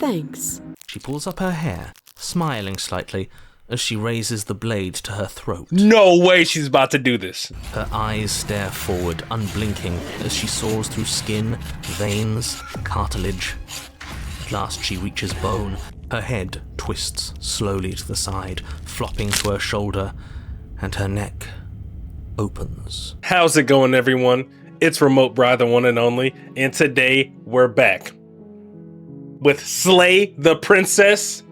Thanks. She pulls up her hair, smiling slightly, as she raises the blade to her throat. No way she's about to do this. Her eyes stare forward, unblinking, as she soars through skin, veins, cartilage. At last she reaches bone. Her head twists slowly to the side, flopping to her shoulder, and her neck opens. How's it going, everyone? It's RemoteBry, the one and only, and today we're back with Slay the Princess,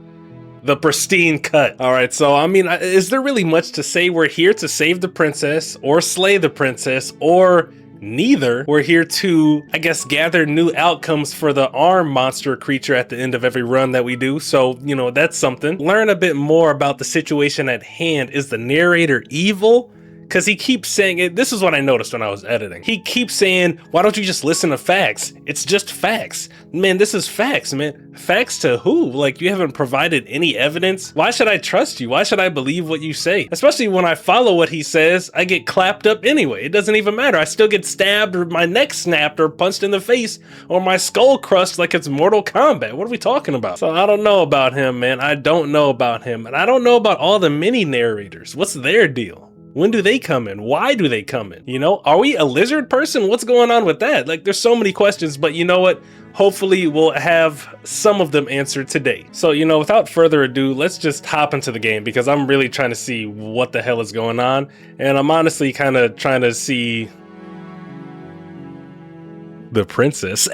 the Pristine Cut. All right, so I mean, is there really much to say? We're here to save the princess, or slay the princess, or neither. We're here to, I guess, gather new outcomes for the arm monster creature at the end of every run that we do. So, you know, that's something. Learn a bit more about the situation at hand. Is the narrator evil? Because he keeps saying it. This is what I noticed when I was editing. He keeps saying, why don't you just listen to facts? It's just facts. Man, this is facts, man. Facts to who? Like, you haven't provided any evidence. Why should I trust you? Why should I believe what you say? Especially when I follow what he says, I get clapped up anyway. It doesn't even matter. I still get stabbed or my neck snapped or punched in the face or my skull crushed like it's Mortal Kombat. What are we talking about? So I don't know about him, man. I don't know about him. And I don't know about all the mini narrators. What's their deal? When do they come in? Why do they come in? You know, are we a lizard person? What's going on with that? Like, there's so many questions, but you know what? Hopefully we'll have some of them answered today. So, you know, without further ado, let's just hop into the game because I'm really trying to see what the hell is going on. And I'm honestly kind of trying to see the princess.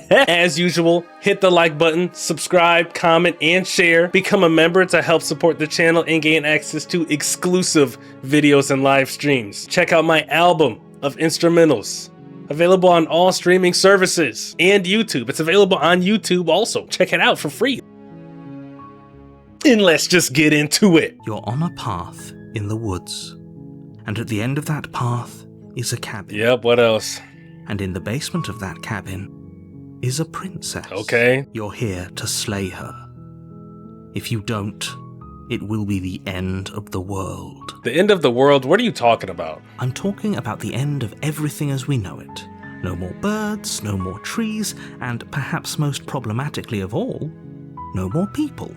As usual, hit the like button, subscribe, comment, and share. Become a member to help support the channel and gain access to exclusive videos and live streams. Check out my album of instrumentals, available on all streaming services and YouTube. It's available on YouTube also. Check it out for free. And let's just get into it. You're on a path in the woods, and at the end of that path is a cabin. Yep, what else? And in the basement of that cabin is a princess. Okay. You're here to slay her. If you don't, it will be the end of the world. The end of the world? What are you talking about? I'm talking about the end of everything as we know it. No more birds, no more trees, and perhaps most problematically of all, no more people.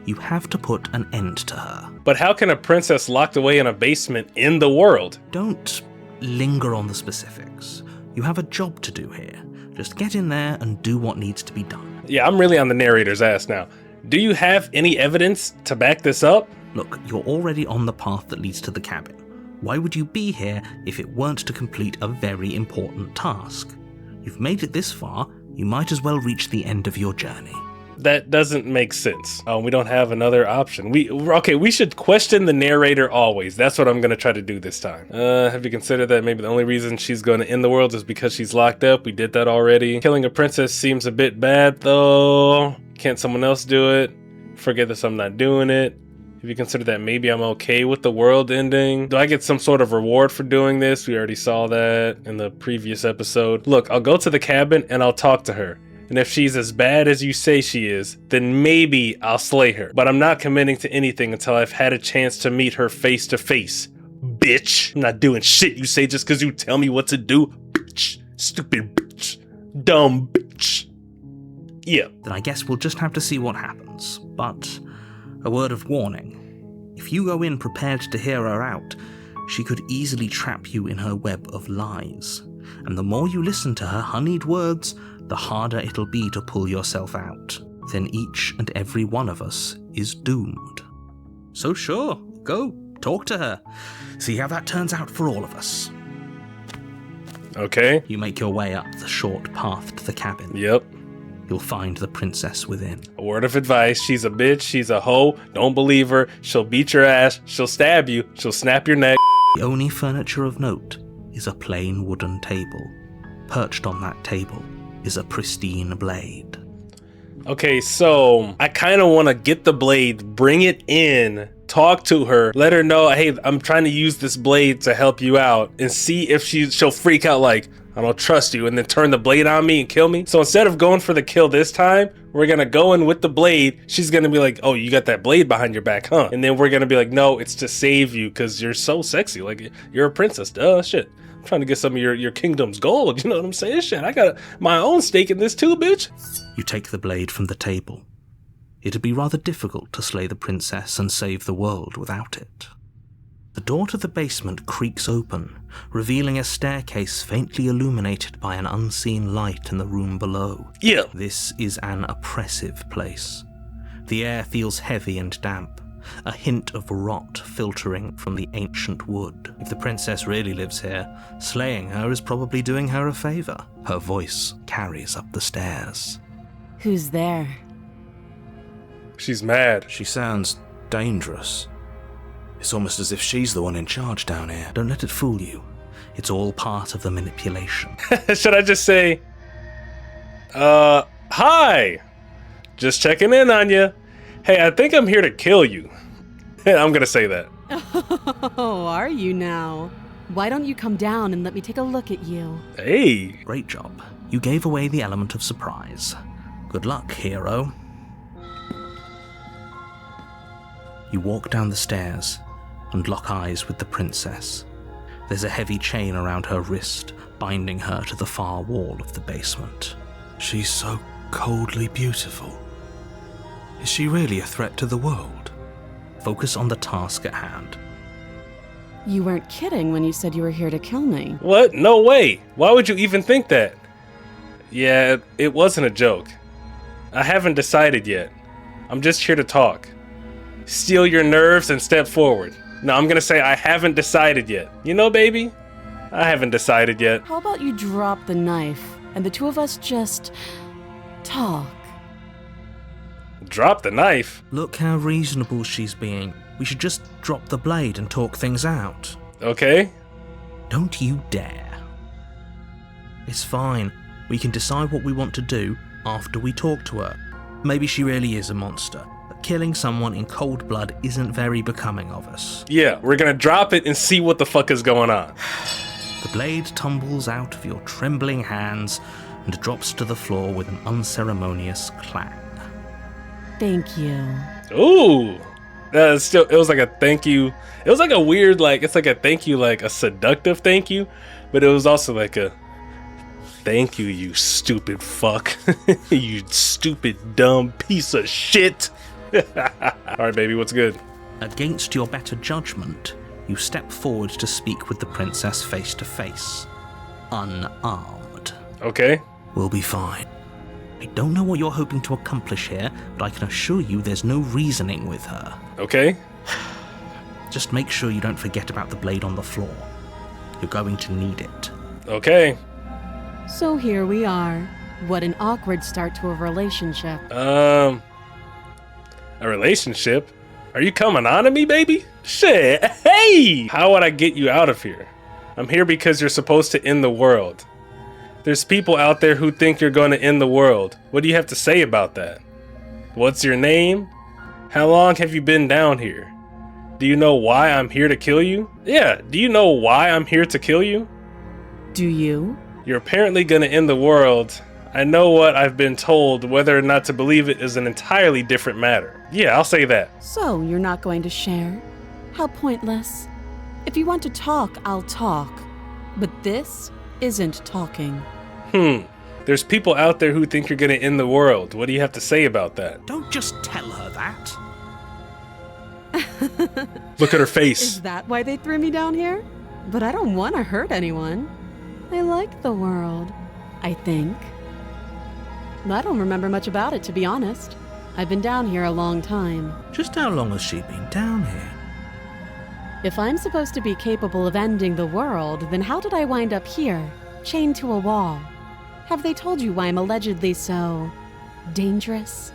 You have to put an end to her. But how can a princess locked away in a basement in the world? Don't linger on the specifics. You have a job to do here. Just get in there and do what needs to be done. Yeah, I'm really on the narrator's ass now. Do you have any evidence to back this up? Look, you're already on the path that leads to the cabin. Why would you be here if it weren't to complete a very important task? You've made it this far, you might as well reach the end of your journey. That doesn't make sense. Oh, we don't have another option. We should question the narrator always. That's what I'm going to try to do this time. Have you considered that maybe the only reason she's going to end the world is because she's locked up? We did that already. Killing a princess seems a bit bad though. Can't someone else do it? Forget this, I'm not doing it. Have you considered that maybe I'm okay with the world ending? Do I get some sort of reward for doing this? We already saw that in the previous episode. Look, I'll go to the cabin and I'll talk to her. And if she's as bad as you say she is, then maybe I'll slay her. But I'm not committing to anything until I've had a chance to meet her face to face. Bitch. I'm not doing shit you say just because you tell me what to do. Bitch. Stupid bitch. Dumb bitch. Yeah. Then I guess we'll just have to see what happens. But a word of warning. If you go in prepared to hear her out, she could easily trap you in her web of lies. And the more you listen to her honeyed words, the harder it'll be to pull yourself out. Then each and every one of us is doomed. So sure, go, talk to her. See how that turns out for all of us. Okay. You make your way up the short path to the cabin. Yep. You'll find the princess within. A word of advice, she's a bitch, she's a hoe, don't believe her, she'll beat your ass, she'll stab you, she'll snap your neck. The only furniture of note is a plain wooden table. Perched on that table is a pristine blade. Okay, so I kind of want to get the blade, bring it in, talk to her, let her know, hey, I'm trying to use this blade to help you out, and see if she'll freak out like, I don't trust you, and then turn the blade on me and kill me. So instead of going for the kill this time, we're gonna go in with the blade. She's gonna be like, oh, you got that blade behind your back, huh? And then we're gonna be like, no, it's to save you because you're so sexy. Like, you're a princess. Duh, shit. I'm trying to get some of your kingdom's gold. You know what I'm saying? Shit, I got my own stake in this too, bitch. You take the blade from the table. It'd be rather difficult to slay the princess and save the world without it. The door to the basement creaks open, revealing a staircase faintly illuminated by an unseen light in the room below. Yeah. This is an oppressive place. The air feels heavy and damp, a hint of rot filtering from the ancient wood. If the princess really lives here, slaying her is probably doing her a favor. Her voice carries up the stairs. Who's there? She's mad. She sounds dangerous. It's almost as if she's the one in charge down here. Don't let it fool you. It's all part of the manipulation. Should I just say, hi! Just checking in on you. Hey, I think I'm here to kill you. I'm gonna say that. Oh, are you now? Why don't you come down and let me take a look at you? Hey! Great job. You gave away the element of surprise. Good luck, hero. You walk down the stairs and lock eyes with the princess. There's a heavy chain around her wrist, binding her to the far wall of the basement. She's so coldly beautiful. Is she really a threat to the world? Focus on the task at hand. You weren't kidding when you said you were here to kill me. What? No way! Why would you even think that? Yeah, it wasn't a joke. I haven't decided yet. I'm just here to talk. Steal your nerves and step forward. No, I'm gonna say I haven't decided yet. You know, baby? I haven't decided yet. How about you drop the knife and the two of us just talk? Drop the knife? Look how reasonable she's being. We should just drop the blade and talk things out. Okay. Don't you dare. It's fine. We can decide what we want to do after we talk to her. Maybe she really is a monster. Killing someone in cold blood isn't very becoming of us. Yeah, we're gonna drop it and see what the fuck is going on. The blade tumbles out of your trembling hands and drops to the floor with an unceremonious clang. Thank you. Ooh! It was like a thank you. It was like a weird, it's like a thank you, like a seductive thank you, but it was also like a thank you, you stupid fuck. You stupid, dumb piece of shit. Alright, baby, what's good? Against your better judgment, you step forward to speak with the princess face to face. Unarmed. Okay. We'll be fine. I don't know what you're hoping to accomplish here, but I can assure you there's no reasoning with her. Okay. Just make sure you don't forget about the blade on the floor. You're going to need it. Okay. So here we are. What an awkward start to a relationship. A relationship? Are you coming on to me, baby? Shit. Hey! How would I get you out of here? I'm here because you're supposed to end the world. There's people out there who think you're going to end the world. What do you have to say about that? What's your name? How long have you been down here? Do you know why I'm here to kill you? Yeah, do you know why I'm here to kill you? Do you? You're apparently going to end the world. I know what I've been told. Whether or not to believe it is an entirely different matter. Yeah, I'll say that. So, you're not going to share? How pointless. If you want to talk, I'll talk. But this isn't talking. There's people out there who think you're gonna end the world. What do you have to say about that? Don't just tell her that. Look at her face. Is that why they threw me down here? But I don't want to hurt anyone. I like the world, I think. I don't remember much about it, to be honest. I've been down here a long time. Just how long has she been down here? If I'm supposed to be capable of ending the world, then how did I wind up here, chained to a wall? Have they told you why I'm allegedly so dangerous?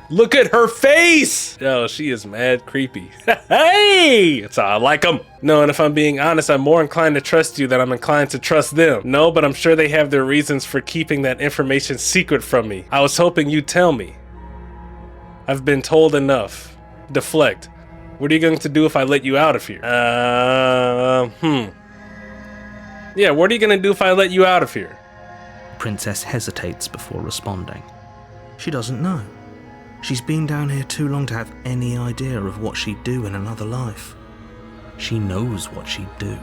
Look at her face! Yo, she is mad creepy. Hey! That's how I like them. No, and if I'm being honest, I'm more inclined to trust you than I'm inclined to trust them. No, but I'm sure they have their reasons for keeping that information secret from me. I was hoping you'd tell me. I've been told enough. Deflect. What are you going to do if I let you out of here? Yeah, what are you going to do if I let you out of here? Princess hesitates before responding. She doesn't know. She's been down here too long to have any idea of what she'd do in another life. She knows what she'd do.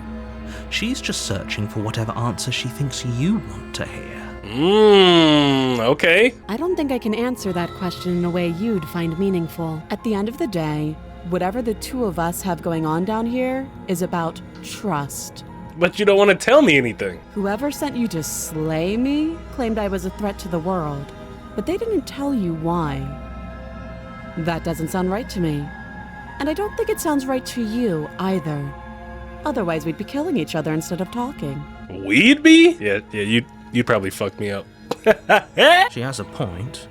She's just searching for whatever answer she thinks you want to hear. Okay. I don't think I can answer that question in a way you'd find meaningful. At the end of the day, whatever the two of us have going on down here is about trust. But you don't want to tell me anything. Whoever sent you to slay me claimed I was a threat to the world, but they didn't tell you why. That doesn't sound right to me. And I don't think it sounds right to you either. Otherwise, we'd be killing each other instead of talking. We'd be? Yeah, you'd probably fuck me up. She has a point.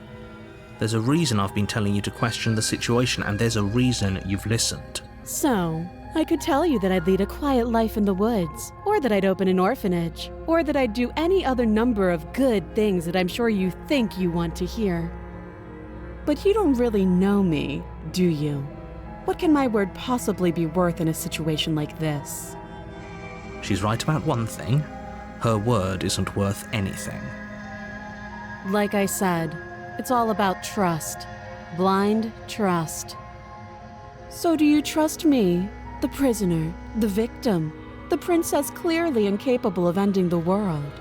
There's a reason I've been telling you to question the situation, and there's a reason you've listened. So, I could tell you that I'd lead a quiet life in the woods, or that I'd open an orphanage, or that I'd do any other number of good things that I'm sure you think you want to hear. But you don't really know me, do you? What can my word possibly be worth in a situation like this? She's right about one thing. Her word isn't worth anything. Like I said, it's all about trust. Blind trust. So do you trust me, the prisoner, the victim, the princess clearly incapable of ending the world?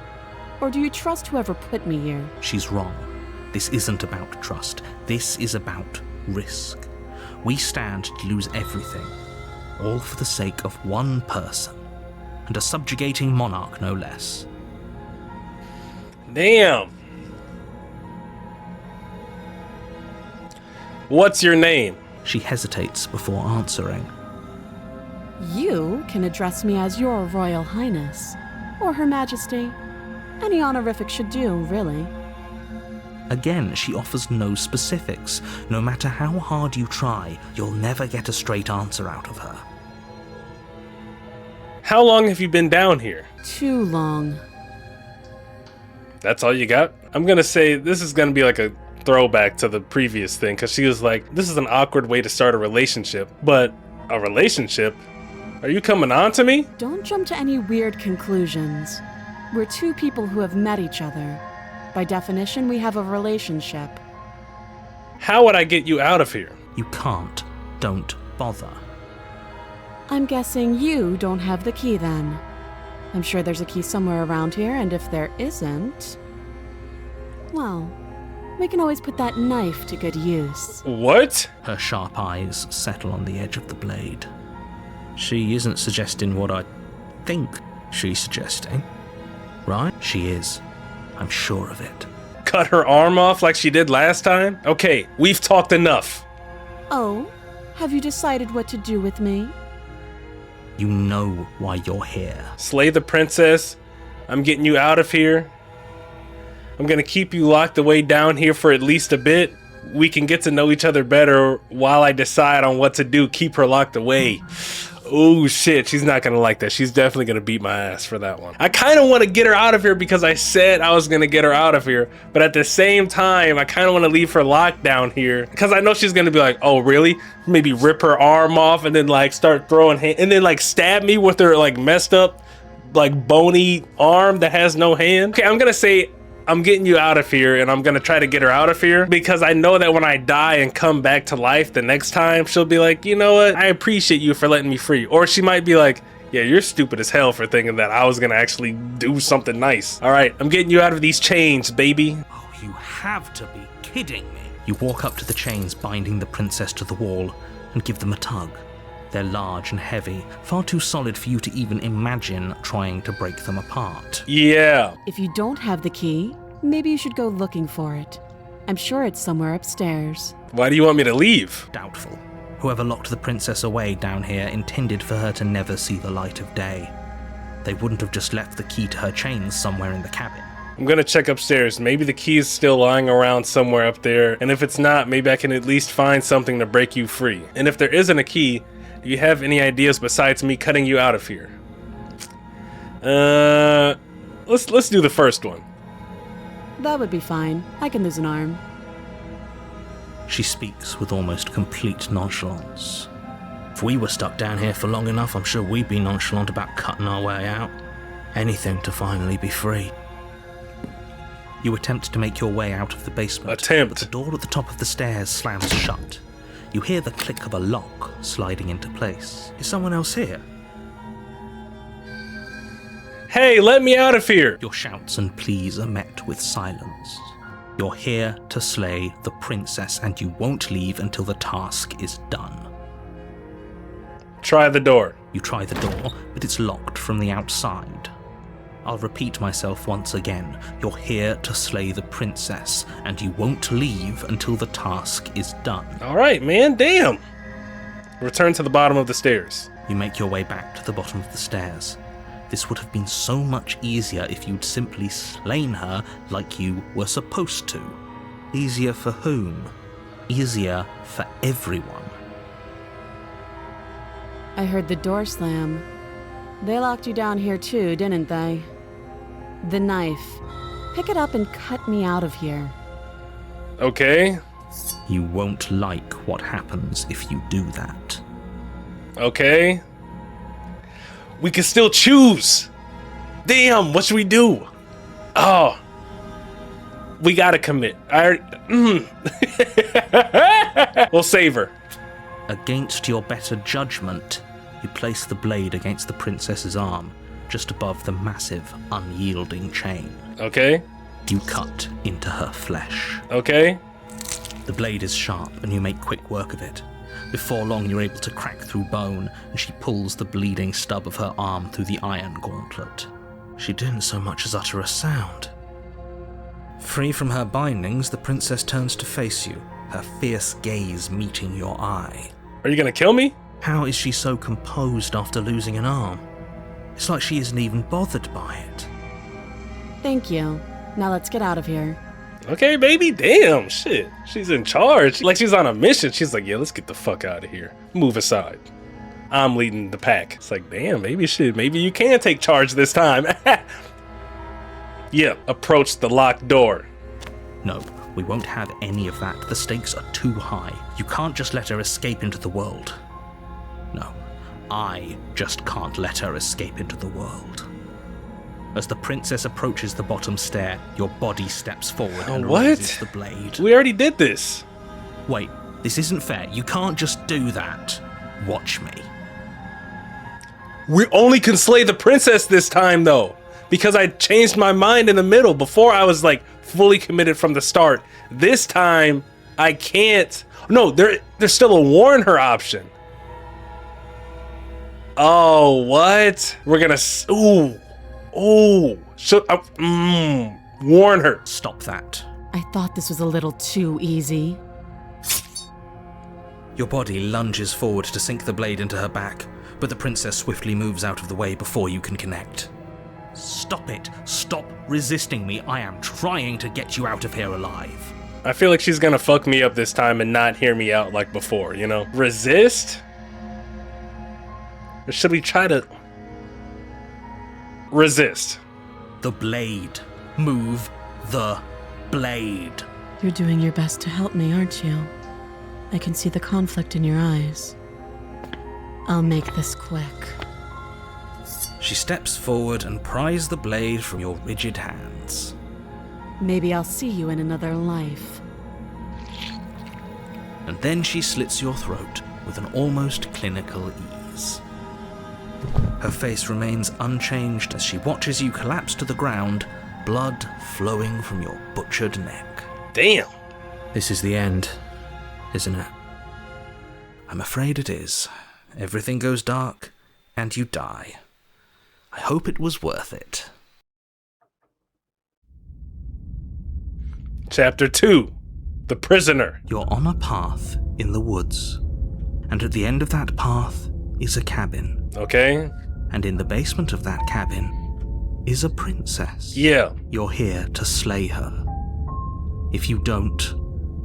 Or do you trust whoever put me here? She's wrong. This isn't about trust. This is about risk. We stand to lose everything, all for the sake of one person, and a subjugating monarch no less. Damn. What's your name? She hesitates before answering. You can address me as Your Royal Highness, or Her Majesty. Any honorific should do, really. Again, she offers no specifics. No matter how hard you try, you'll never get a straight answer out of her. How long have you been down here? Too long. That's all you got? I'm gonna say this is gonna be like a throwback to the previous thing, because she was like, this is an awkward way to start a relationship. But a relationship? Are you coming on to me? Don't jump to any weird conclusions. We're two people who have met each other. By definition, we have a relationship. How would I get you out of here? You can't. Don't bother. I'm guessing you don't have the key then. I'm sure there's a key somewhere around here, and if there isn't, well, we can always put that knife to good use. What? Her sharp eyes settle on the edge of the blade. She isn't suggesting what I think she's suggesting, right? She is. I'm sure of it. Cut her arm off like she did last time? Okay, we've talked enough. Oh, have you decided what to do with me? You know why you're here. Slay the princess. I'm getting you out of here. I'm gonna keep you locked away down here for at least a bit. We can get to know each other better while I decide on what to do. Keep her locked away. Oh shit, she's not gonna like that. She's definitely gonna beat my ass for that one. I kind of want to get her out of here because I said I was gonna get her out of here, but at the same time, I kind of want to leave her locked down here because I know she's gonna be like, oh really? Maybe rip her arm off and then like start throwing and then like stab me with her like messed up like bony arm that has no hand. Okay, I'm gonna say I'm getting you out of here, and I'm gonna try to get her out of here because I know that when I die and come back to life the next time, she'll be like, you know what, I appreciate you for letting me free. Or she might be like, yeah, you're stupid as hell for thinking that I was gonna actually do something nice. All right, I'm getting you out of these chains, baby. Oh, you have to be kidding me. You walk up to the chains binding the princess to the wall and give them a tug. They're large and heavy, far too solid for you to even imagine trying to break them apart. Yeah. If you don't have the key, maybe you should go looking for it. I'm sure it's somewhere upstairs. Why do you want me to leave? Doubtful. Whoever locked the princess away down here intended for her to never see the light of day. They wouldn't have just left the key to her chains somewhere in the cabin. I'm gonna check upstairs. Maybe the key is still lying around somewhere up there, and if it's not, maybe I can at least find something to break you free. And if there isn't a key, do you have any ideas besides me cutting you out of here? Let's do the first one. That would be fine. I can lose an arm. She speaks with almost complete nonchalance. If we were stuck down here for long enough, I'm sure we'd be nonchalant about cutting our way out. Anything to finally be free. You attempt to make your way out of the basement, but the door at the top of the stairs slams shut. You hear the click of a lock sliding into place. Is someone else here? Hey, let me out of here. Your shouts and pleas are met with silence. You're here to slay the princess, and you won't leave until the task is done. Try the door. You try the door, but it's locked from the outside. I'll repeat myself once again. You're here to slay the princess, and you won't leave until the task is done. All right, man, damn. Return to the bottom of the stairs. You make your way back to the bottom of the stairs. This would have been so much easier if you'd simply slain her like you were supposed to. Easier for whom? Easier for everyone. I heard the door slam. They locked you down here too, didn't they? The knife. Pick it up and cut me out of here. Okay. You won't like what happens if you do that. Okay. We can still choose. Damn, what should we do? Oh. We gotta commit. We'll save her. Against your better judgment, you place the blade against the princess's arm, just above the massive, unyielding chain. Okay. You cut into her flesh. Okay. The blade is sharp, and you make quick work of it. Before long, you're able to crack through bone, and she pulls the bleeding stub of her arm through the iron gauntlet. She didn't so much as utter a sound. Free from her bindings, the princess turns to face you, her fierce gaze meeting your eye. Are you gonna kill me? How is she so composed after losing an arm? It's like she isn't even bothered by it. Thank you. Now let's get out of here. Okay, baby, damn, shit. She's in charge. Like she's on a mission. She's like, yeah, let's get the fuck out of here. Move aside. I'm leading the pack. It's like, damn, maybe shit. Maybe you can take charge this time. Yeah, approach the locked door. No, we won't have any of that. The stakes are too high. You can't just let her escape into the world. No, I just can't let her escape into the world. As the princess approaches the bottom stair, your body steps forward and raises the blade. We already did this. Wait, this isn't fair. You can't just do that. Watch me. We only can slay the princess this time, though, because I changed my mind in the middle. Before, I was like fully committed from the start. This time, I can't. No, there's still a warn her option. Oh, what? We're gonna. Ooh. Warn her. Stop that. I thought this was a little too easy. Your body lunges forward to sink the blade into her back, but the princess swiftly moves out of the way before you can connect. Stop it. Stop resisting me. I am trying to get you out of here alive. I feel like she's gonna fuck me up this time and not hear me out like before, you know? Resist? Or should we try to... resist? The blade. Move the blade. You're doing your best to help me, aren't you? I can see the conflict in your eyes. I'll make this quick. She steps forward and pries the blade from your rigid hands. Maybe I'll see you in another life. And then she slits your throat with an almost clinical ease. Her face remains unchanged as she watches you collapse to the ground, blood flowing from your butchered neck. Damn. This is the end, isn't it? I'm afraid it is. Everything goes dark, and you die. I hope it was worth it. Chapter 2. The Prisoner. You're on a path in the woods, and at the end of that path is a cabin. Okay. And in the basement of that cabin is a princess. Yeah. You're here to slay her. If you don't,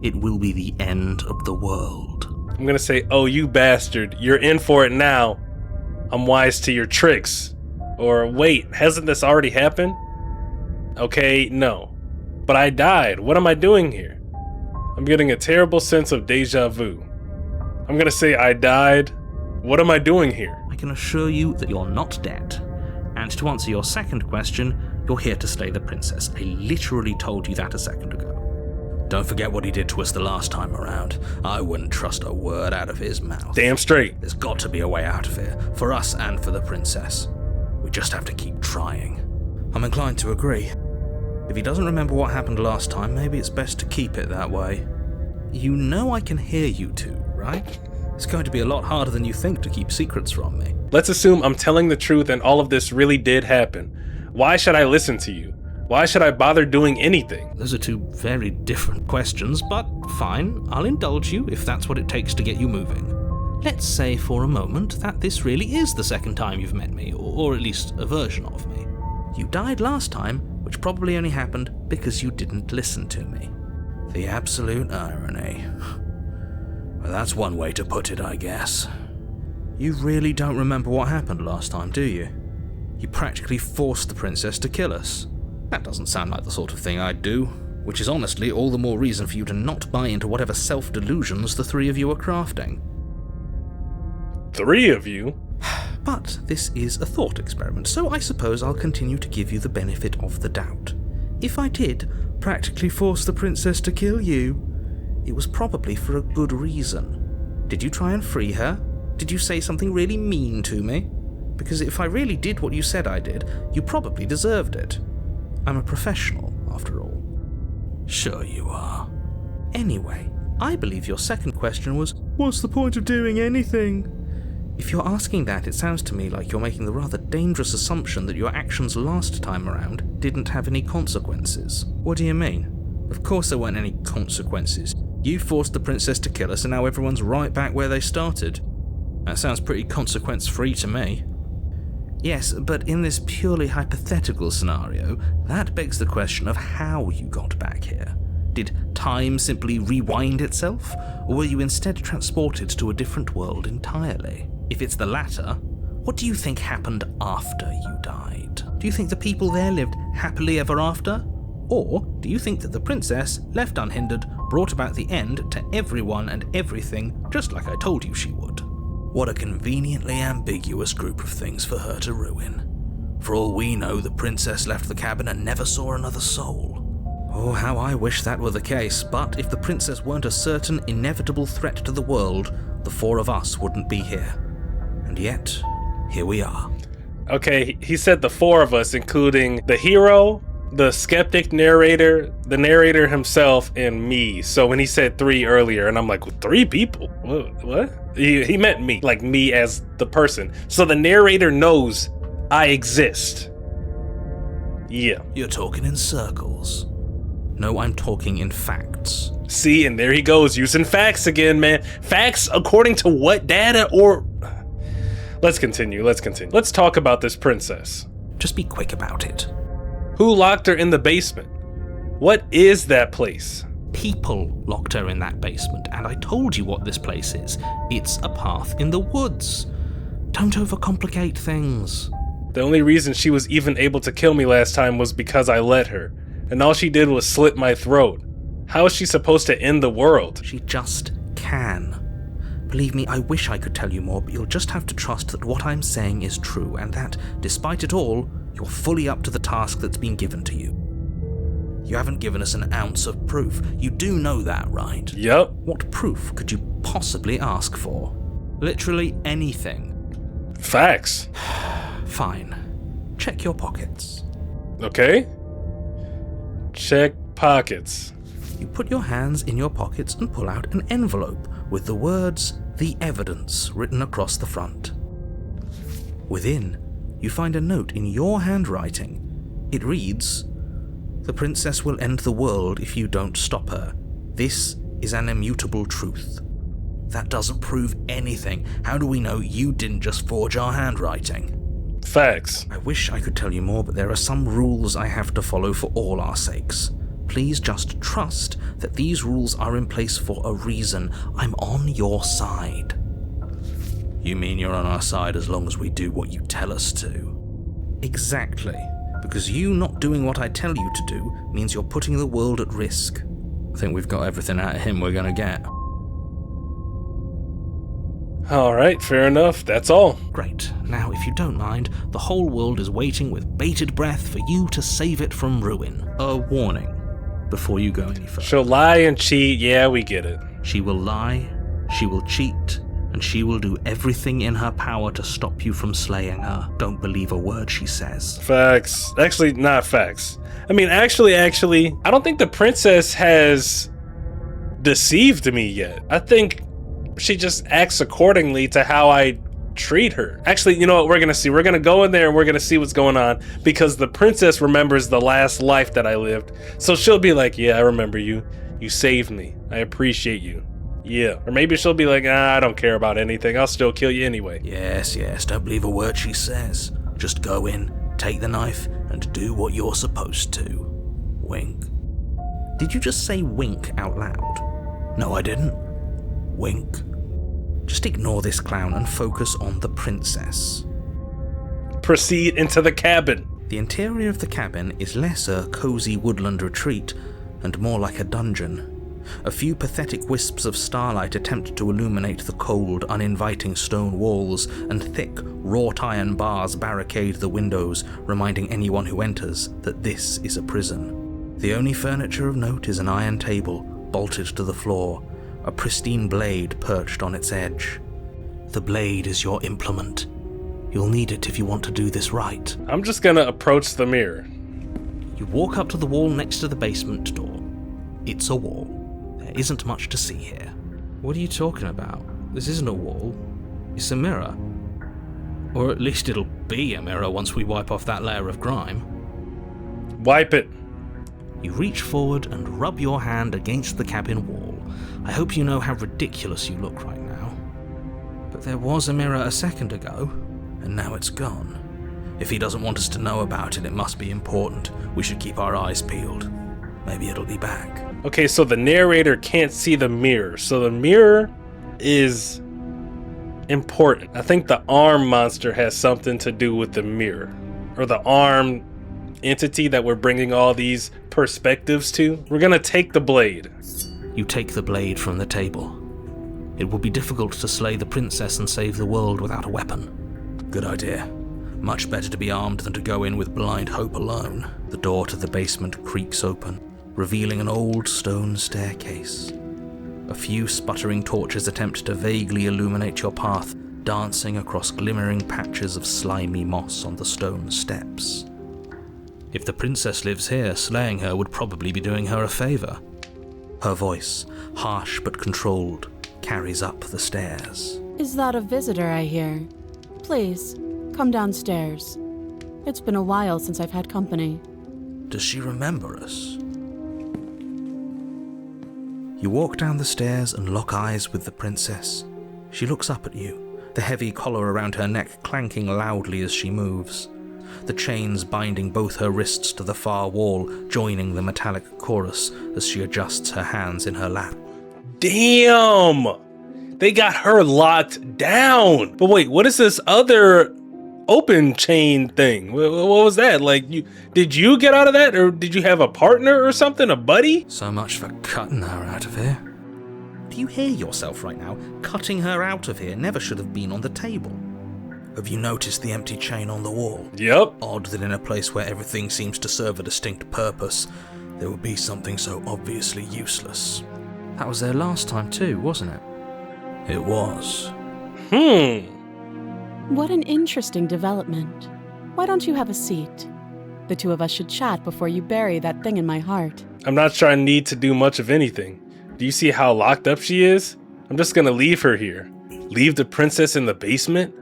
it will be the end of the world. I'm gonna say, oh, you bastard, you're in for it now. I'm wise to your tricks. Or wait, hasn't this already happened? Okay, no. But I died. What am I doing here? I'm getting a terrible sense of deja vu. I'm gonna say I died. What am I doing here? I can assure you that you're not dead. And to answer your second question, you're here to slay the princess. I literally told you that a second ago. Don't forget what he did to us the last time around. I wouldn't trust a word out of his mouth. Damn straight. There's got to be a way out of here, for us and for the princess. We just have to keep trying. I'm inclined to agree. If he doesn't remember what happened last time, maybe it's best to keep it that way. You know I can hear you two, right? It's going to be a lot harder than you think to keep secrets from me. Let's assume I'm telling the truth and all of this really did happen. Why should I listen to you? Why should I bother doing anything? Those are two very different questions, but fine, I'll indulge you if that's what it takes to get you moving. Let's say for a moment that this really is the second time you've met me, or at least a version of me. You died last time, which probably only happened because you didn't listen to me. The absolute irony. Well, that's one way to put it, I guess. You really don't remember what happened last time, do you? You practically forced the princess to kill us. That doesn't sound like the sort of thing I'd do, which is honestly all the more reason for you to not buy into whatever self-delusions the three of you are crafting. 3 of you? But this is a thought experiment, so I suppose I'll continue to give you the benefit of the doubt. If I did practically force the princess to kill you, it was probably for a good reason. Did you try and free her? Did you say something really mean to me? Because if I really did what you said I did, you probably deserved it. I'm a professional, after all. Sure you are. Anyway, I believe your second question was, what's the point of doing anything? If you're asking that, it sounds to me like you're making the rather dangerous assumption that your actions last time around didn't have any consequences. What do you mean? Of course there weren't any consequences. You forced the princess to kill us and now everyone's right back where they started. That sounds pretty consequence-free to me. Yes, but in this purely hypothetical scenario, that begs the question of how you got back here. Did time simply rewind itself, or were you instead transported to a different world entirely? If it's the latter, what do you think happened after you died? Do you think the people there lived happily ever after? Or do you think that the princess, left unhindered, brought about the end to everyone and everything, just like I told you she would? What a conveniently ambiguous group of things for her to ruin. For all we know, the princess left the cabin and never saw another soul. Oh, how I wish that were the case, but if the princess weren't a certain, inevitable threat to the world, the 4 of us wouldn't be here. And yet, here we are. Okay, he said the 4 of us, including the hero, the skeptic narrator, the narrator himself, and me. So when he said 3 earlier, and I'm like, 3 people? What? He meant me, like me as the person. So the narrator knows I exist. Yeah. You're talking in circles. No, I'm talking in facts. See, and there he goes, using facts again, man. Facts according to what data or... Let's continue. Let's talk about this princess. Just be quick about it. Who locked her in the basement? What is that place? People locked her in that basement, and I told you what this place is. It's a path in the woods. Don't overcomplicate things. The only reason she was even able to kill me last time was because I let her, and all she did was slit my throat. How is she supposed to end the world? She just can. Believe me, I wish I could tell you more, but you'll just have to trust that what I'm saying is true, and that, despite it all, you're fully up to the task that's been given to you. You haven't given us an ounce of proof. You do know that, right? Yep. What proof could you possibly ask for? Literally anything. Facts. Fine. Check your pockets. Okay. Check pockets. You put your hands in your pockets and pull out an envelope with the words, "The Evidence," written across the front. Within, you find a note in your handwriting. It reads, "The princess will end the world if you don't stop her. This is an immutable truth." That doesn't prove anything. How do we know you didn't just forge our handwriting? Facts. I wish I could tell you more, but there are some rules I have to follow for all our sakes. Please just trust that these rules are in place for a reason. I'm on your side. You mean you're on our side as long as we do what you tell us to? Exactly. Because you not doing what I tell you to do means you're putting the world at risk. I think we've got everything out of him we're gonna get. Alright, fair enough. That's all. Great. Now, if you don't mind, the whole world is waiting with bated breath for you to save it from ruin. A warning before you go any further. She'll lie and cheat. Yeah, we get it. She will lie, she will cheat, and she will do everything in her power to stop you from slaying her. Don't believe a word she says. Facts. Actually, not facts. I mean, actually, I don't think the princess has deceived me yet. I think she just acts accordingly to how I treat her. Actually, you know what? We're gonna see. We're gonna go in there and we're gonna see what's going on, because the princess remembers the last life that I lived. So she'll be like, yeah, I remember you. You saved me. I appreciate you. Yeah. Or maybe she'll be like, I don't care about anything. I'll still kill you anyway. Yes, don't believe a word she says. Just go in, take the knife, and do what you're supposed to. Wink. Did you just say wink out loud? No, I didn't. Wink. Just ignore this clown and focus on the princess. Proceed into the cabin. The interior of the cabin is less a cozy woodland retreat and more like a dungeon. A few pathetic wisps of starlight attempt to illuminate the cold, uninviting stone walls, and thick, wrought iron bars barricade the windows, reminding anyone who enters that this is a prison. The only furniture of note is an iron table, bolted to the floor, a pristine blade perched on its edge. The blade is your implement. You'll need it if you want to do this right. I'm just gonna approach the mirror. You walk up to the wall next to the basement door. It's a wall. There isn't much to see here. What are you talking about? This isn't a wall. It's a mirror. Or at least it'll be a mirror once we wipe off that layer of grime. Wipe it. You reach forward and rub your hand against the cabin wall. I hope you know how ridiculous you look right now. But there was a mirror a second ago, and now it's gone. If he doesn't want us to know about it, it must be important. We should keep our eyes peeled. Maybe it'll be back. Okay, so the narrator can't see the mirror. So the mirror is important. I think the arm monster has something to do with the mirror. Or the arm entity that we're bringing all these perspectives to. We're gonna take the blade. You take the blade from the table. It will be difficult to slay the princess and save the world without a weapon. Good idea. Much better to be armed than to go in with blind hope alone. The door to the basement creaks open, revealing an old stone staircase. A few sputtering torches attempt to vaguely illuminate your path, dancing across glimmering patches of slimy moss on the stone steps. If the princess lives here, slaying her would probably be doing her a favor. Her voice, harsh but controlled, carries up the stairs. Is that a visitor I hear? Please, come downstairs. It's been a while since I've had company. Does she remember us? You walk down the stairs and lock eyes with the princess. She looks up at you, the heavy collar around her neck clanking loudly as she moves. The chains binding both her wrists to the far wall, joining the metallic chorus as she adjusts her hands in her lap. Damn! They got her locked down! But wait, what is this other open chain thing? What was that? Like, did you get out of that? Or did you have a partner or something? A buddy? So much for cutting her out of here. Do you hear yourself right now? Cutting her out of here never should have been on the table. Have you noticed the empty chain on the wall? Yep. Odd that in a place where everything seems to serve a distinct purpose, there would be something so obviously useless. That was there last time too, wasn't it? It was. What an interesting development. Why don't you have a seat? The two of us should chat before you bury that thing in my heart. I'm not sure I need to do much of anything. Do you see how locked up she is? I'm just gonna leave her here. Leave the princess in the basement?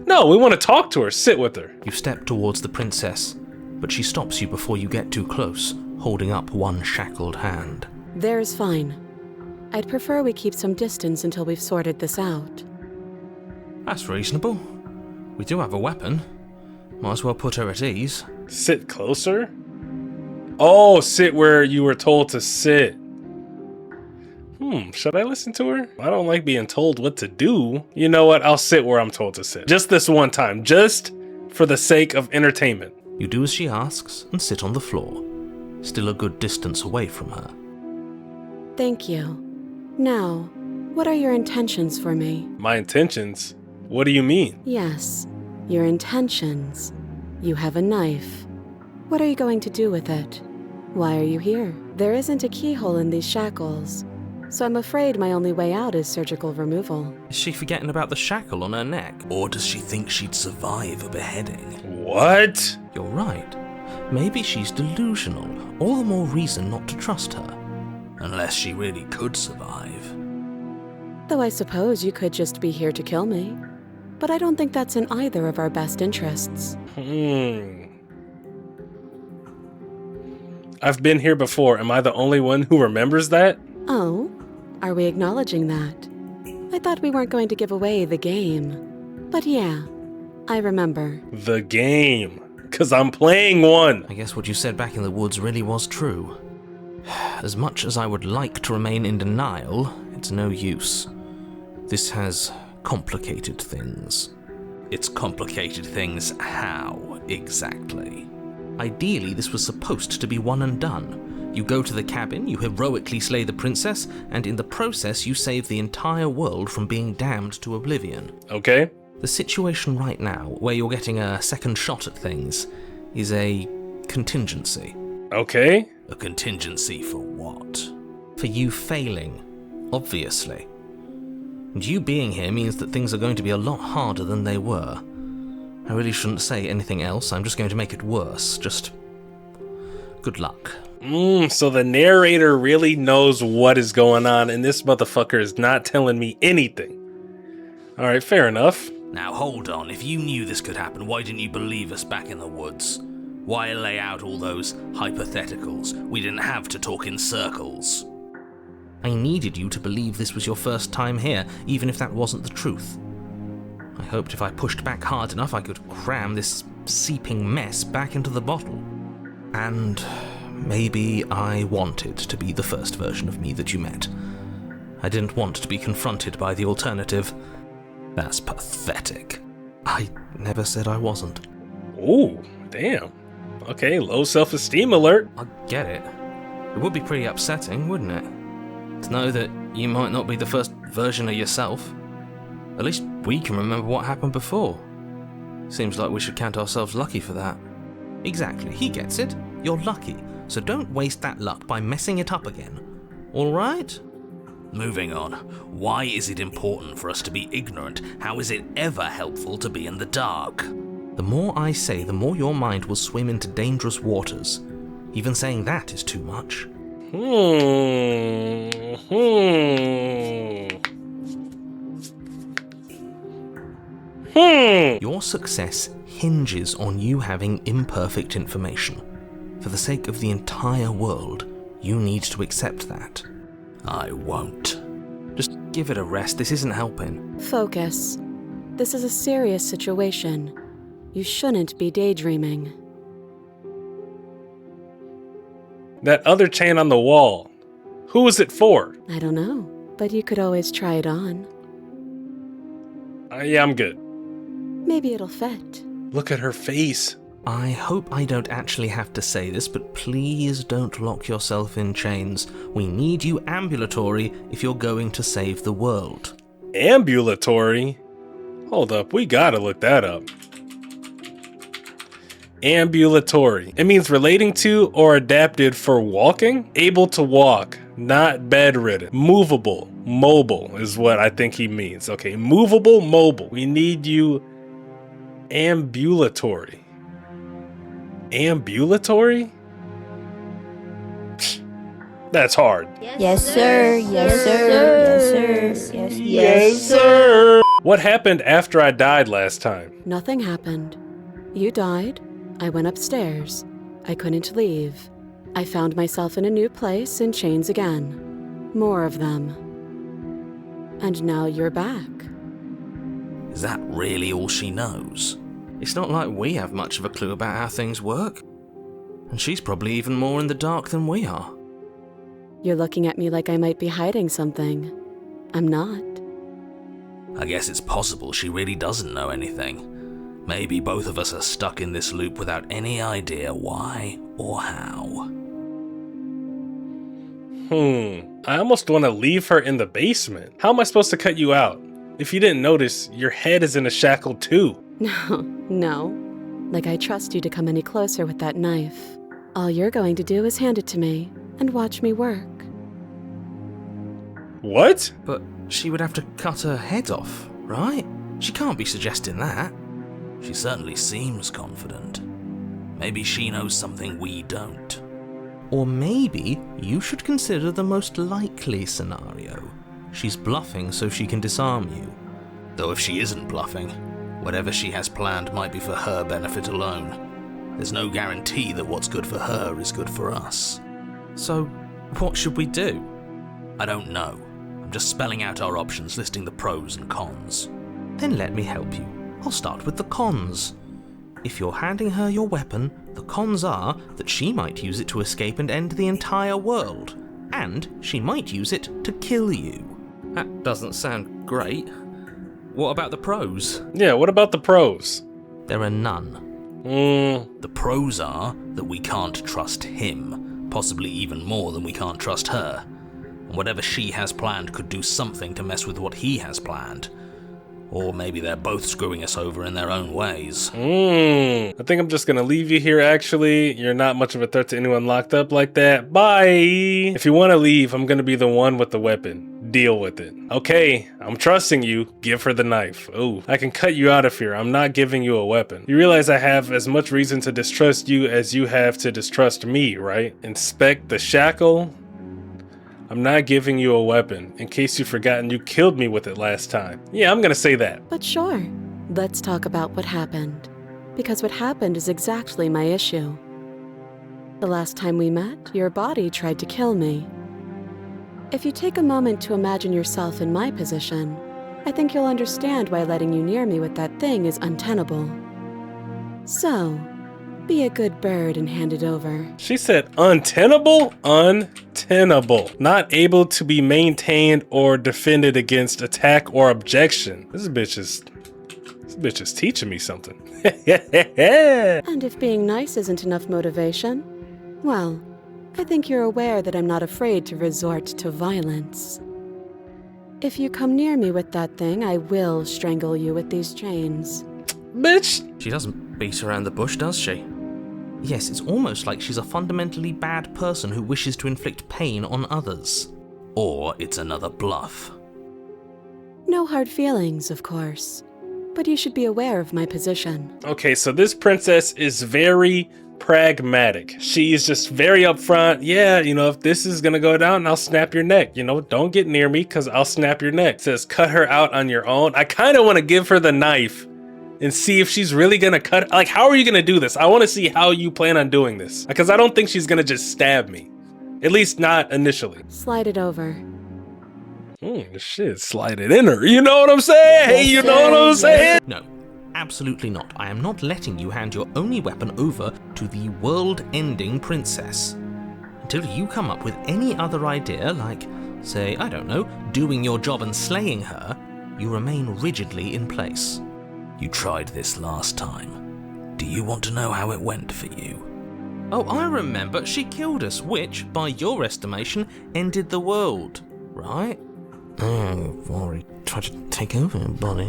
No, we want to talk to her, sit with her. You step towards the princess, but she stops you before you get too close, holding up one shackled hand. There's fine. I'd prefer we keep some distance until we've sorted this out. That's reasonable. We do have a weapon. Might as well put her at ease. Sit closer? Oh, sit where you were told to sit. Should I listen to her? I don't like being told what to do. You know what? I'll sit where I'm told to sit. Just this one time. Just for the sake of entertainment. You do as she asks and sit on the floor, still a good distance away from her. Thank you. Now, what are your intentions for me? My intentions? What do you mean? Yes, your intentions. You have a knife. What are you going to do with it? Why are you here? There isn't a keyhole in these shackles, so I'm afraid my only way out is surgical removal. Is she forgetting about the shackle on her neck? Or does she think she'd survive a beheading? What? You're right. Maybe she's delusional. All the more reason not to trust her. Unless she really could survive. Though I suppose you could just be here to kill me. But I don't think that's in either of our best interests. I've been here before. Am I the only one who remembers that? Oh, are we acknowledging that? I thought we weren't going to give away the game. But yeah, I remember. The game. 'Cause I'm playing one. I guess what you said back in the woods really was true. As much as I would like to remain in denial, it's no use. This has complicated things. It's complicated things how, exactly? Ideally, this was supposed to be one and done. You go to the cabin, you heroically slay the princess, and in the process you save the entire world from being damned to oblivion. Okay. The situation right now, where you're getting a second shot at things, is a contingency. Okay. A contingency for what? For you failing, obviously. And you being here means that things are going to be a lot harder than they were. I really shouldn't say anything else, I'm just going to make it worse. Just good luck. So the narrator really knows what is going on, and this motherfucker is not telling me anything. Alright, fair enough. Now hold on, if you knew this could happen, why didn't you believe us back in the woods? Why lay out all those hypotheticals? We didn't have to talk in circles. I needed you to believe this was your first time here, even if that wasn't the truth. I hoped if I pushed back hard enough I could cram this seeping mess back into the bottle. And maybe I wanted to be the first version of me that you met. I didn't want to be confronted by the alternative. That's pathetic. I never said I wasn't. Ooh, damn. Okay, low self-esteem alert. I get it. It would be pretty upsetting, wouldn't it? To know that you might not be the first version of yourself. At least we can remember what happened before. Seems like we should count ourselves lucky for that. Exactly, he gets it. You're lucky, so don't waste that luck by messing it up again. Alright? Moving on. Why is it important for us to be ignorant? How is it ever helpful to be in the dark? The more I say, the more your mind will swim into dangerous waters. Even saying that is too much. Your success hinges on you having imperfect information. For the sake of the entire world, you need to accept that. I won't. Just give it a rest, this isn't helping. Focus. This is a serious situation. You shouldn't be daydreaming. That other chain on the wall. Who is it for? I don't know, but you could always try it on. Yeah, I'm good. Maybe it'll fit. Look at her face. I hope I don't actually have to say this, but please don't lock yourself in chains. We need you ambulatory if you're going to save the world. Ambulatory? Hold up, we gotta look that up. Ambulatory. It means relating to or adapted for walking? Able to walk, not bedridden. Movable, mobile is what I think he means. Okay, movable, mobile. We need you ambulatory. Ambulatory? That's hard. Yes, sir. Yes, sir. Yes, sir. Yes, Yes, sir. What happened after I died last time? Nothing happened. You died. I went upstairs. I couldn't leave. I found myself in a new place in chains again. More of them. And now you're back. Is that really all she knows? It's not like we have much of a clue about how things work. And she's probably even more in the dark than we are. You're looking at me like I might be hiding something. I'm not. I guess it's possible she really doesn't know anything. Maybe both of us are stuck in this loop without any idea why or how. I almost want to leave her in the basement. How am I supposed to cut you out? If you didn't notice, your head is in a shackle too. No. Like I trust you to come any closer with that knife. All you're going to do is hand it to me and watch me work. What? But she would have to cut her head off, right? She can't be suggesting that. She certainly seems confident. Maybe she knows something we don't. Or maybe you should consider the most likely scenario. She's bluffing so she can disarm you. Though if she isn't bluffing, whatever she has planned might be for her benefit alone. There's no guarantee that what's good for her is good for us. So, what should we do? I don't know. I'm just spelling out our options, listing the pros and cons. Then let me help you. I'll start with the cons. If you're handing her your weapon, the cons are that she might use it to escape and end the entire world. And she might use it to kill you. That doesn't sound great. What about the pros? Yeah, what about the pros? There are none. The pros are that we can't trust him, possibly even more than we can't trust her. And whatever she has planned could do something to mess with what he has planned. Or maybe they're both screwing us over in their own ways. I think I'm just gonna leave you here, actually. You're not much of a threat to anyone locked up like that. Bye! If you wanna leave, I'm gonna be the one with the weapon. Deal with it. Okay, I'm trusting you. Give her the knife. Ooh, I can cut you out of here. I'm not giving you a weapon. You realize I have as much reason to distrust you as you have to distrust me, right? Inspect the shackle. I'm not giving you a weapon. In case you've forgotten, you killed me with it last time. Yeah, I'm gonna say that. But sure, let's talk about what happened. Because what happened is exactly my issue. The last time we met, your body tried to kill me. If you take a moment to imagine yourself in my position, I think you'll understand why letting you near me with that thing is untenable. So, be a good bird and hand it over. She said untenable? Untenable. Not able to be maintained or defended against attack or objection. This bitch is teaching me something. And if being nice isn't enough motivation, well, I think you're aware that I'm not afraid to resort to violence. If you come near me with that thing, I will strangle you with these chains. Bitch! She doesn't beat around the bush, does she? Yes, it's almost like she's a fundamentally bad person who wishes to inflict pain on others. Or it's another bluff. No hard feelings, of course. But you should be aware of my position. Okay, so this princess is very pragmatic. She's just very upfront. Yeah, you know, if this is gonna go down, I'll snap your neck. You know, don't get near me because I'll snap your neck. It says cut her out on your own. I kind of want to give her the knife and see if she's really gonna cut. Like, how are you gonna do this? I want to see how you plan on doing this, because I don't think she's gonna just stab me. At least not initially. Slide it over. Shit, slide it in her. You know what I'm saying? Hey, you know what I'm saying? No, absolutely not. I am not letting you hand your only weapon over to the world-ending princess. Until you come up with any other idea, like, say, I don't know, doing your job and slaying her, you remain rigidly in place. You tried this last time. Do you want to know how it went for you? Oh, I remember. She killed us, which, by your estimation, ended the world, right? Oh, I've already tried to take over your body.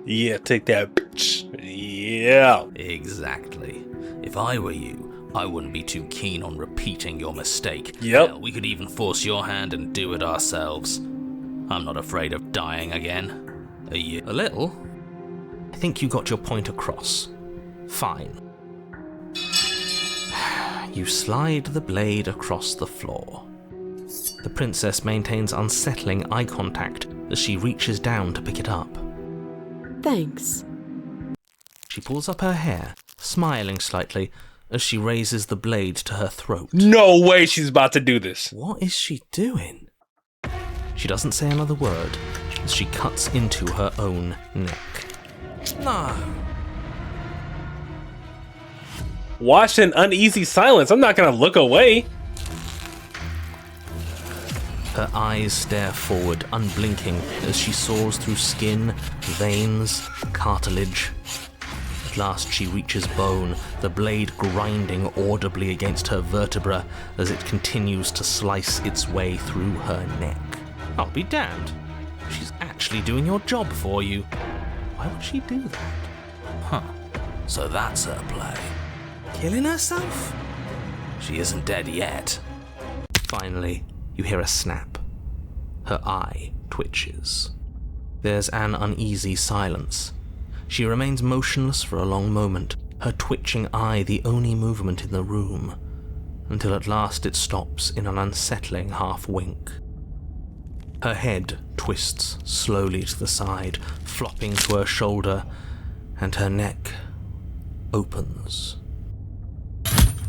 Yeah, take that, bitch. Yeah. Exactly. If I were you, I wouldn't be too keen on repeating your mistake. Yep. Hell, we could even force your hand and do it ourselves. I'm not afraid of dying again. Are you? A little? I think you got your point across. Fine. You slide the blade across the floor. The princess maintains unsettling eye contact as she reaches down to pick it up. Thanks. She pulls up her hair, smiling slightly, as she raises the blade to her throat. No way she's about to do this. What is she doing? She doesn't say another word as she cuts into her own neck. No. Watch in uneasy silence. I'm not gonna look away. Her eyes stare forward, unblinking, as she saws through skin, veins, cartilage. At last she reaches bone, the blade grinding audibly against her vertebra as it continues to slice its way through her neck. I'll be damned. She's actually doing your job for you. Why would she do that? Huh. So that's her play. Killing herself? She isn't dead yet. Finally, You hear a snap. Her eye twitches. There's an uneasy silence. She remains motionless for a long moment, her twitching eye the only movement in the room, until at last it stops in an unsettling half-wink. Her head twists slowly to the side, flopping to her shoulder, and her neck opens.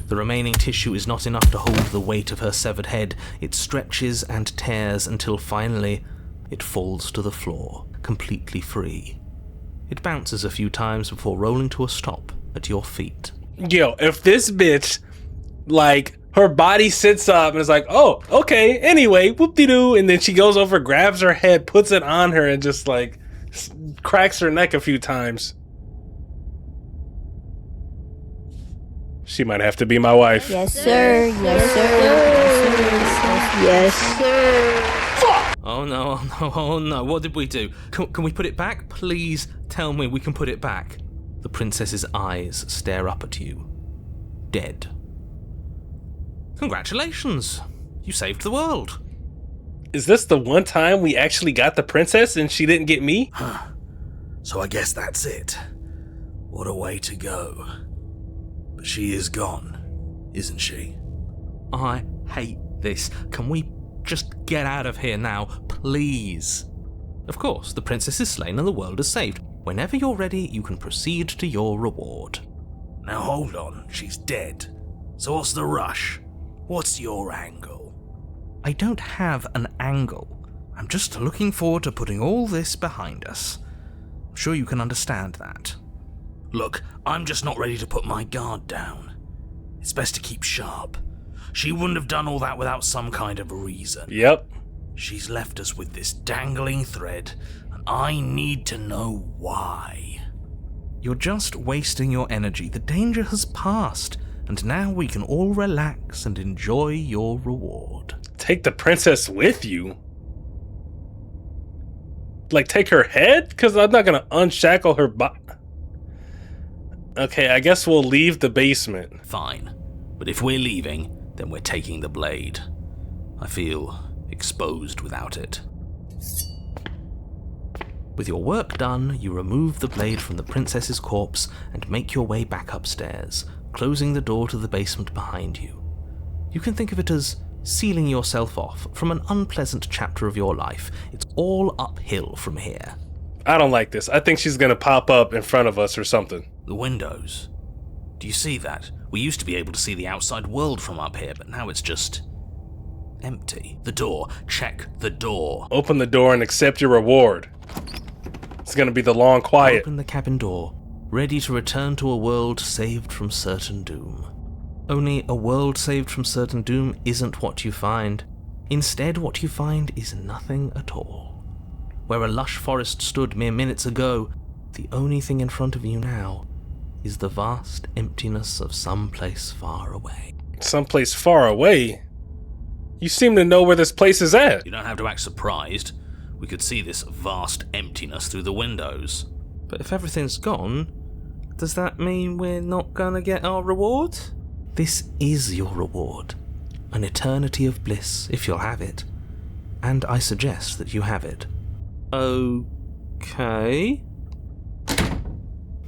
The remaining tissue is not enough to hold the weight of her severed head. It stretches and tears until finally it falls to the floor, completely free. It bounces a few times before rolling to a stop at your feet. Yo, if this bitch, like, her body sits up and is like, oh, okay, anyway, whoop-de-doo, and then she goes over, grabs her head, puts it on her, and just, like, cracks her neck a few times. She might have to be my wife. Yes, sir. Yes, sir. Yes, sir. Oh no, oh no, oh no, what did we do? Can we put it back? Please tell me we can put it back. The princess's eyes stare up at you. Dead. Congratulations! You saved the world. Is this the one time we actually got the princess and she didn't get me? Huh. So I guess that's it. What a way to go. But she is gone, isn't she? I hate this. Can we just get out of here now, please? Of course, the princess is slain and the world is saved. Whenever you're ready, you can proceed to your reward. Now hold on, she's dead. So what's the rush? What's your angle? I don't have an angle. I'm just looking forward to putting all this behind us. I'm sure you can understand that. Look, I'm just not ready to put my guard down. It's best to keep sharp. She wouldn't have done all that without some kind of a reason. Yep. She's left us with this dangling thread, and I need to know why. You're just wasting your energy. The danger has passed, and now we can all relax and enjoy your reward. Take the princess with you? Like, take her head? Because I'm not going to unshackle her body. Okay, I guess we'll leave the basement. Fine. But if we're leaving, then we're taking the blade. I feel exposed without it. With your work done, you remove the blade from the princess's corpse and make your way back upstairs, closing the door to the basement behind you. You can think of it as sealing yourself off from an unpleasant chapter of your life. It's all uphill from here. I don't like this. I think she's going to pop up in front of us or something. The windows. Do you see that? We used to be able to see the outside world from up here, but now it's just empty. The door. Check the door. Open the door and accept your reward. It's going to be the long quiet. Open the cabin door, ready to return to a world saved from certain doom. Only a world saved from certain doom isn't what you find. Instead, what you find is nothing at all. Where a lush forest stood mere minutes ago, the only thing in front of you now is the vast emptiness of some place far away. Someplace far away? You seem to know where this place is at. You don't have to act surprised. We could see this vast emptiness through the windows. But if everything's gone, does that mean we're not gonna get our reward? This is your reward. An eternity of bliss, if you'll have it. And I suggest that you have it. Okay.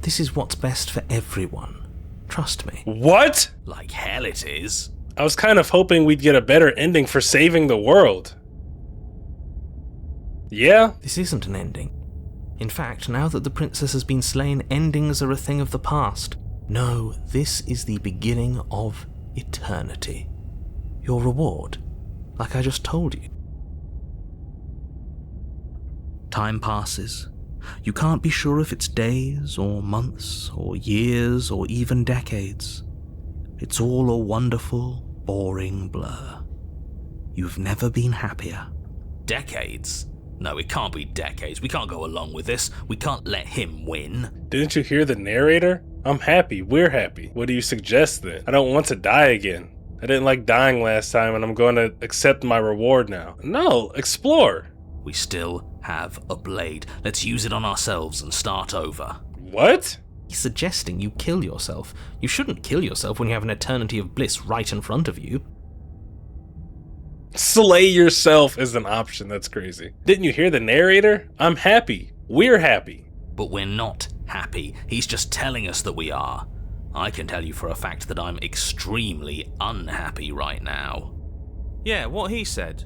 This is what's best for everyone. Trust me. What? Like hell it is. I was kind of hoping we'd get a better ending for saving the world. Yeah? This isn't an ending. In fact, now that the princess has been slain, endings are a thing of the past. No, this is the beginning of eternity. Your reward, like I just told you. Time passes. You can't be sure if it's days, or months, or years, or even decades. It's all a wonderful, boring blur. You've never been happier. Decades? No, it can't be decades. We can't go along with this. We can't let him win. Didn't you hear the narrator? I'm happy. We're happy. What do you suggest then? I don't want to die again. I didn't like dying last time and I'm going to accept my reward now. No, explore. We still have a blade. Let's use it on ourselves and start over. What? He's suggesting you kill yourself. You shouldn't kill yourself when you have an eternity of bliss right in front of you. Slay yourself is an option. That's crazy. Didn't you hear the narrator? I'm happy. We're happy. But we're not happy. He's just telling us that we are. I can tell you for a fact that I'm extremely unhappy right now. Yeah, what he said.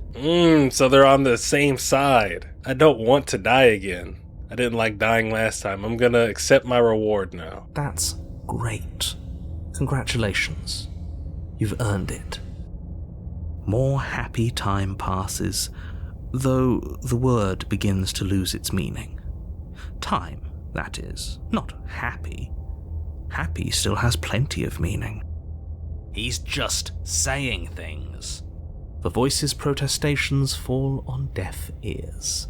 So they're on the same side. I don't want to die again. I didn't like dying last time. I'm gonna accept my reward now. That's great. Congratulations. You've earned it. More happy time passes, though the word begins to lose its meaning. Time, that is, not happy. Happy still has plenty of meaning. He's just saying things. The voice's protestations fall on deaf ears.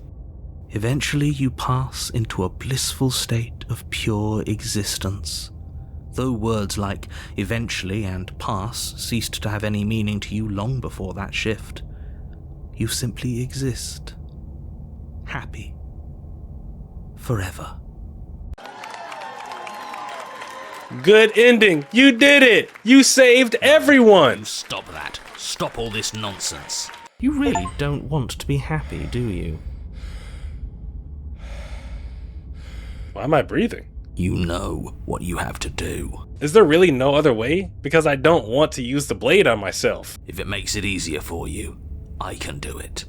Eventually you pass into a blissful state of pure existence. Though words like eventually and pass ceased to have any meaning to you long before that shift, you simply exist. Happy. Forever. Good ending. You did it. You saved everyone. Stop that. Stop all this nonsense. You really don't want to be happy, do you? Why am I breathing? You know what you have to do. Is there really no other way? Because I don't want to use the blade on myself. If it makes it easier for you, I can do it.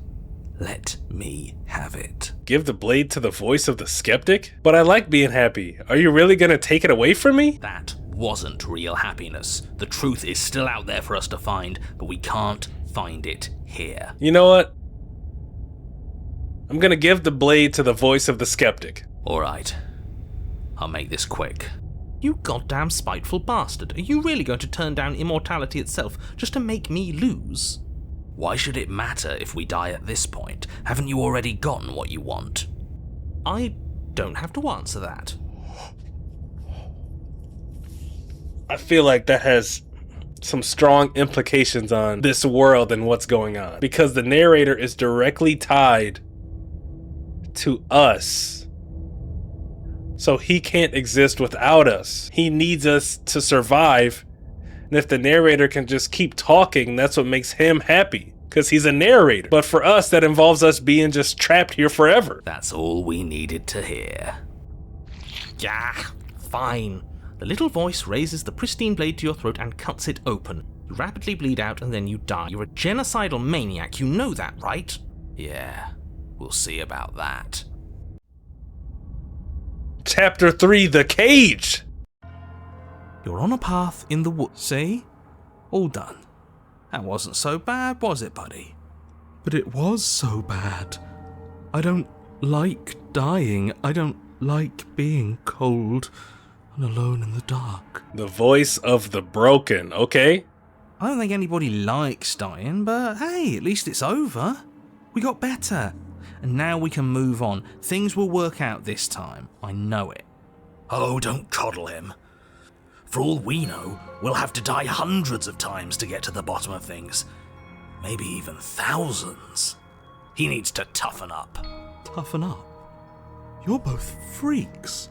Let me have it. Give the blade to the voice of the skeptic? But I like being happy. Are you really gonna take it away from me? That wasn't real happiness. The truth is still out there for us to find, but we can't find it here. You know what? I'm gonna give the blade to the voice of the skeptic. Alright. I'll make this quick. You goddamn spiteful bastard. Are you really going to turn down immortality itself just to make me lose? Why should it matter if we die at this point? Haven't you already gotten what you want? I don't have to answer that. I feel like that has some strong implications on this world and what's going on. Because the narrator is directly tied to us. So he can't exist without us. He needs us to survive. And if the narrator can just keep talking, that's what makes him happy. Because he's a narrator. But for us, that involves us being just trapped here forever. That's all we needed to hear. Yeah, fine. The little voice raises the pristine blade to your throat and cuts it open. You rapidly bleed out and then you die. You're a genocidal maniac, you know that, right? Yeah, we'll see about that. Chapter 3, The Cage! You're on a path in the woods. See? All done. That wasn't so bad, was it, buddy? But it was so bad. I don't like dying. I don't like being cold and alone in the dark. The voice of the broken, okay? I don't think anybody likes dying, but hey, at least it's over. We got better. And now we can move on. Things will work out this time. I know it. Oh, don't coddle him. For all we know, we'll have to die hundreds of times to get to the bottom of things. Maybe even thousands. He needs to toughen up. Toughen up? You're both freaks.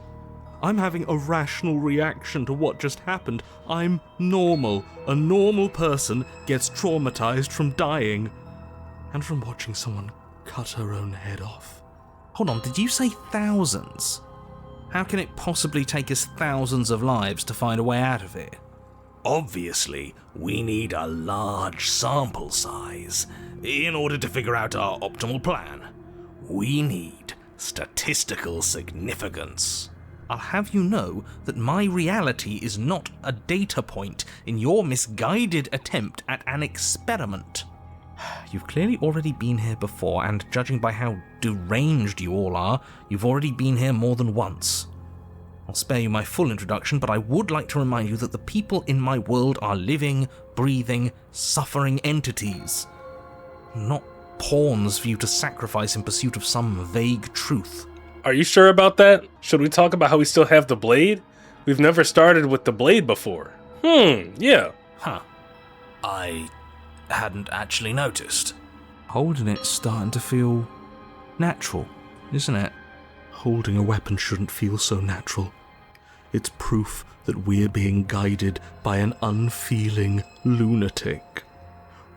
I'm having a rational reaction to what just happened. I'm normal. A normal person gets traumatized from dying. And from watching someone cut her own head off. Hold on, did you say thousands? How can it possibly take us thousands of lives to find a way out of it? Obviously, we need a large sample size in order to figure out our optimal plan. We need statistical significance. I'll have you know that my reality is not a data point in your misguided attempt at an experiment. You've clearly already been here before, and judging by how deranged you all are, you've already been here more than once. I'll spare you my full introduction, but I would like to remind you that the people in my world are living, breathing, suffering entities. Not pawns for you to sacrifice in pursuit of some vague truth. Are you sure about that? Should we talk about how we still have the blade? We've never started with the blade before. Yeah. Huh. I hadn't actually noticed. Holding it's starting to feel natural, isn't it? Holding a weapon shouldn't feel so natural. It's proof that we're being guided by an unfeeling lunatic.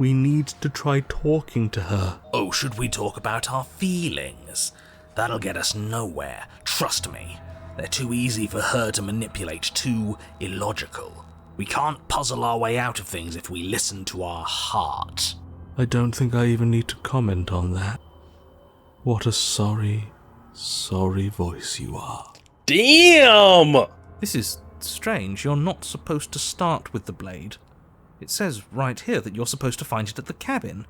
We need to try talking to her. Oh, should we talk about our feelings? That'll get us nowhere. Trust me. They're too easy for her to manipulate, too illogical. We can't puzzle our way out of things if we listen to our heart. I don't think I even need to comment on that. What a sorry, sorry voice you are. Damn! This is strange. You're not supposed to start with the blade. It says right here that you're supposed to find it at the cabin.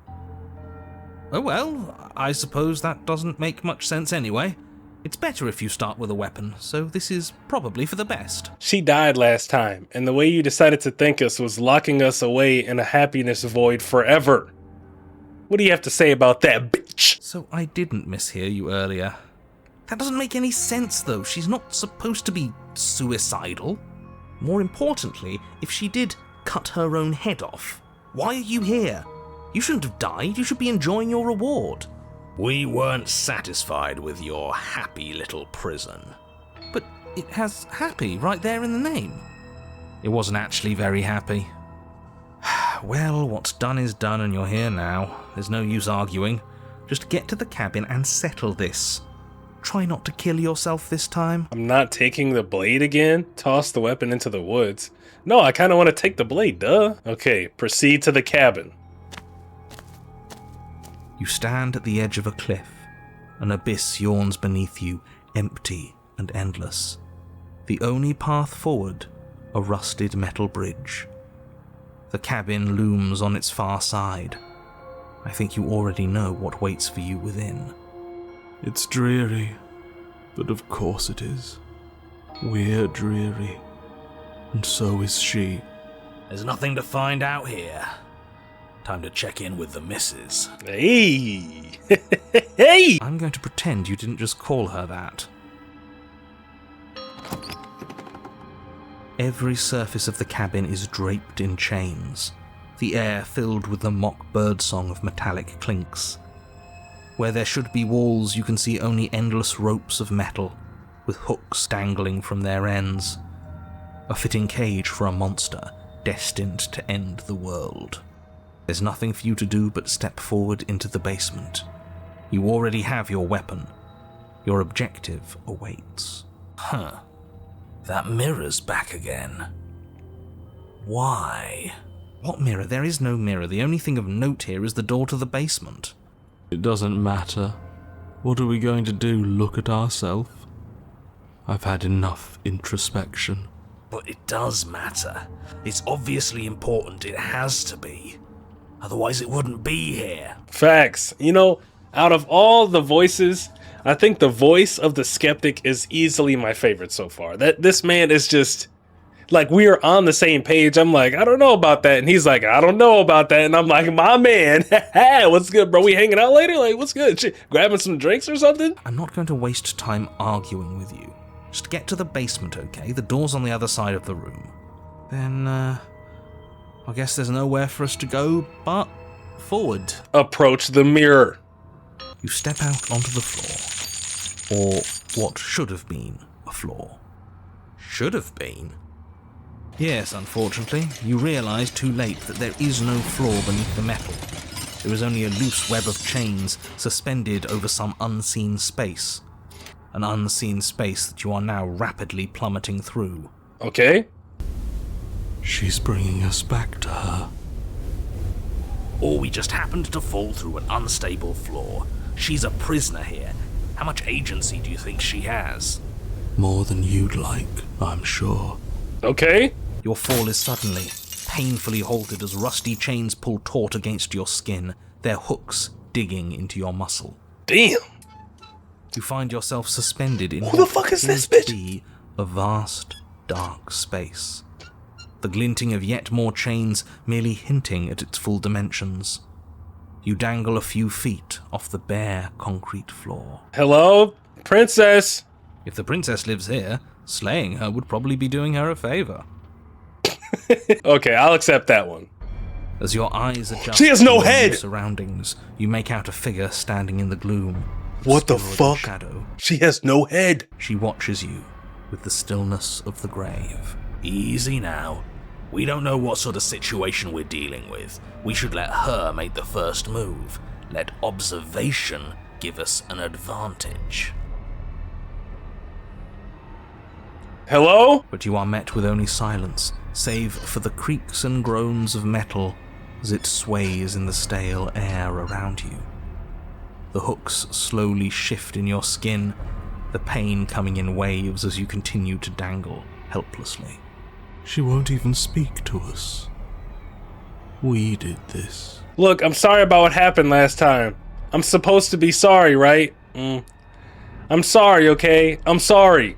Oh well, I suppose that doesn't make much sense anyway. It's better if you start with a weapon, so this is probably for the best. She died last time, and the way you decided to thank us was locking us away in a happiness void forever. What do you have to say about that, bitch? So I didn't mishear you earlier. That doesn't make any sense, though. She's not supposed to be suicidal. More importantly, if she did cut her own head off, why are you here? You shouldn't have died. You should be enjoying your reward. We weren't satisfied with your happy little prison. But it has happy right there in the name. It wasn't actually very happy. Well, what's done is done and you're here now. There's no use arguing. Just get to the cabin and settle this. Try not to kill yourself this time. I'm not taking the blade again? Toss the weapon into the woods. No, I kind of want to take the blade, duh. Okay, proceed to the cabin. You stand at the edge of a cliff. An abyss yawns beneath you, empty and endless. The only path forward, a rusted metal bridge. The cabin looms on its far side. I think you already know what waits for you within. It's dreary, but of course it is. We're dreary, and so is she. There's nothing to find out here. Time to check in with the missus. Hey! Hey! I'm going to pretend you didn't just call her that. Every surface of the cabin is draped in chains, the air filled with the mock birdsong of metallic clinks. Where there should be walls, you can see only endless ropes of metal, with hooks dangling from their ends. A fitting cage for a monster, destined to end the world. There's nothing for you to do but step forward into the basement. You already have your weapon. Your objective awaits. Huh. That mirror's back again. Why? What mirror? There is no mirror. The only thing of note here is the door to the basement. It doesn't matter. What are we going to do, look at ourselves? I've had enough introspection. But it does matter. It's obviously important. It has to be. Otherwise it wouldn't be here. Facts. You know, out of all the voices, I think the voice of the skeptic is easily my favorite so far. That this man is just like, we are on the same page. I'm like, I don't know about that. And he's like, I don't know about that. And I'm like, my man, what's good, bro? We hanging out later? Like, what's good? Shit, grabbing some drinks or something? I'm not going to waste time arguing with you. Just get to the basement, okay? The door's on the other side of the room. Then, I guess there's nowhere for us to go but forward. Approach the mirror. You step out onto the floor. Or what should have been a floor. Should have been? Yes, unfortunately. You realise too late that there is no floor beneath the metal. There is only a loose web of chains suspended over some unseen space. An unseen space that you are now rapidly plummeting through. Okay. She's bringing us back to her. Or we just happened to fall through an unstable floor. She's a prisoner here. How much agency do you think she has? More than you'd like, I'm sure. Okay. Your fall is suddenly, painfully halted as rusty chains pull taut against your skin, their hooks digging into your muscle. Damn. You find yourself suspended in Who the fuck is this bitch? To be a vast, dark space. The glinting of yet more chains merely hinting at its full dimensions. You dangle a few feet off the bare concrete floor. Hello, princess. If the princess lives here, slaying her would probably be doing her a favor. Okay, I'll accept that one. As your eyes adjust She has no to your head! new surroundings, you make out a figure standing in the gloom. What the obscured in fuck? Shadow. She has no head. She watches you with the stillness of the grave. Easy now. We don't know what sort of situation we're dealing with. We should let her make the first move. Let observation give us an advantage. Hello? But you are met with only silence, save for the creaks and groans of metal as it sways in the stale air around you. The hooks slowly shift in your skin, the pain coming in waves as you continue to dangle helplessly. She won't even speak to us. We did this. Look, I'm sorry about what happened last time. I'm supposed to be sorry, right? I'm sorry, okay? I'm sorry.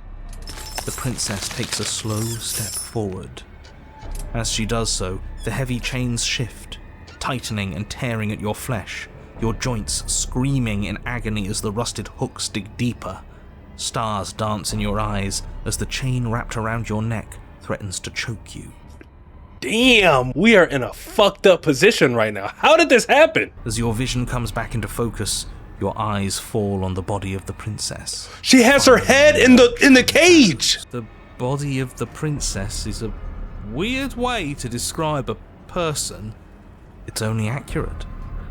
The princess takes a slow step forward. As she does so, the heavy chains shift, tightening and tearing at your flesh, your joints screaming in agony as the rusted hooks dig deeper. Stars dance in your eyes as the chain wrapped around your neck threatens to choke you. Damn, we are in a fucked up position right now. How did this happen? As your vision comes back into focus, your eyes fall on the body of the princess. She has her head in the cage. The body of the princess is a weird way to describe a person. It's only accurate.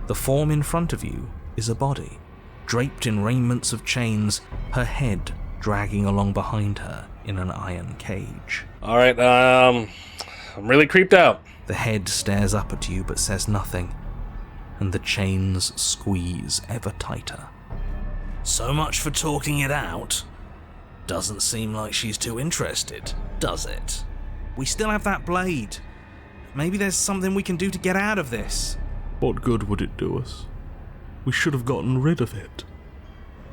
The form in front of you is a body, draped in raiments of chains, her head dragging along behind her in an iron cage. All right, I'm really creeped out. The head stares up at you but says nothing, and the chains squeeze ever tighter. So much for talking it out. Doesn't seem like she's too interested, does it? We still have that blade. Maybe there's something we can do to get out of this. What good would it do us? We should have gotten rid of it.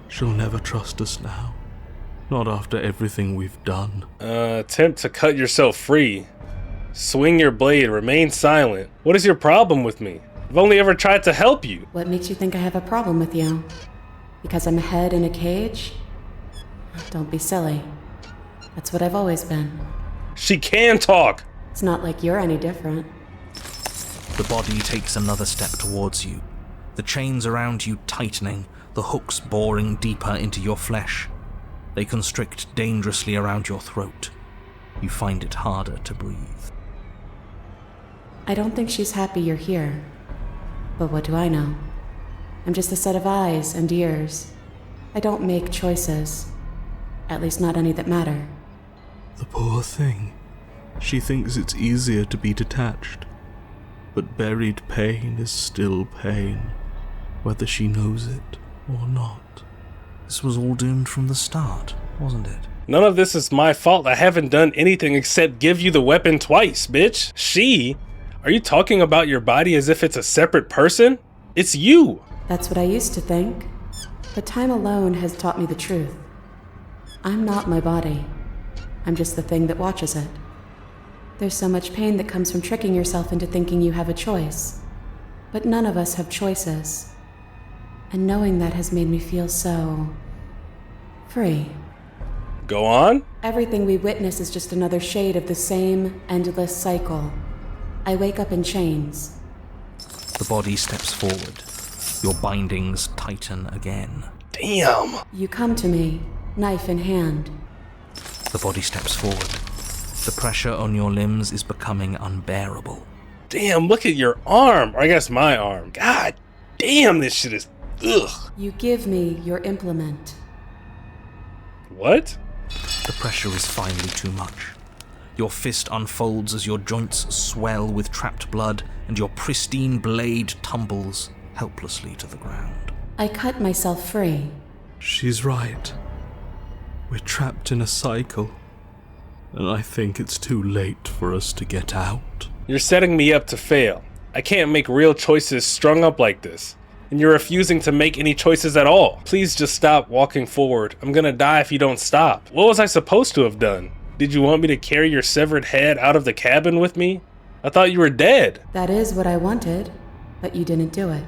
She'll never trust us now. Not after everything we've done. Attempt to cut yourself free. Swing your blade, remain silent. What is your problem with me? I've only ever tried to help you. What makes you think I have a problem with you? Because I'm a head in a cage? Don't be silly. That's what I've always been. She can talk. It's not like you're any different. The body takes another step towards you, the chains around you tightening, the hooks boring deeper into your flesh. They constrict dangerously around your throat. You find it harder to breathe. I don't think she's happy you're here. But what do I know? I'm just a set of eyes and ears. I don't make choices. At least not any that matter. The poor thing. She thinks it's easier to be detached. But buried pain is still pain, whether she knows it or not. This was all doomed from the start, wasn't it? None of this is my fault. I haven't done anything except give you the weapon twice, bitch. She? Are you talking about your body as if it's a separate person? It's you. That's what I used to think. But time alone has taught me the truth. I'm not my body. I'm just the thing that watches it. There's so much pain that comes from tricking yourself into thinking you have a choice. But none of us have choices. And knowing that has made me feel so... free. Go on. Everything we witness is just another shade of the same endless cycle. I wake up in chains. The body steps forward. Your bindings tighten again. Damn. You come to me, knife in hand. The body steps forward. The pressure on your limbs is becoming unbearable. Damn, look at your arm. Or I guess my arm. God damn, this shit is... ugh. You give me your implement. What? The pressure is finally too much. Your fist unfolds as your joints swell with trapped blood and your pristine blade tumbles helplessly to the ground. I cut myself free. She's right. We're trapped in a cycle. And I think it's too late for us to get out. You're setting me up to fail. I can't make real choices strung up like this. And you're refusing to make any choices at all. Please just stop walking forward. I'm gonna die if you don't stop. What was I supposed to have done? Did you want me to carry your severed head out of the cabin with me? I thought you were dead. That is what I wanted, but you didn't do it.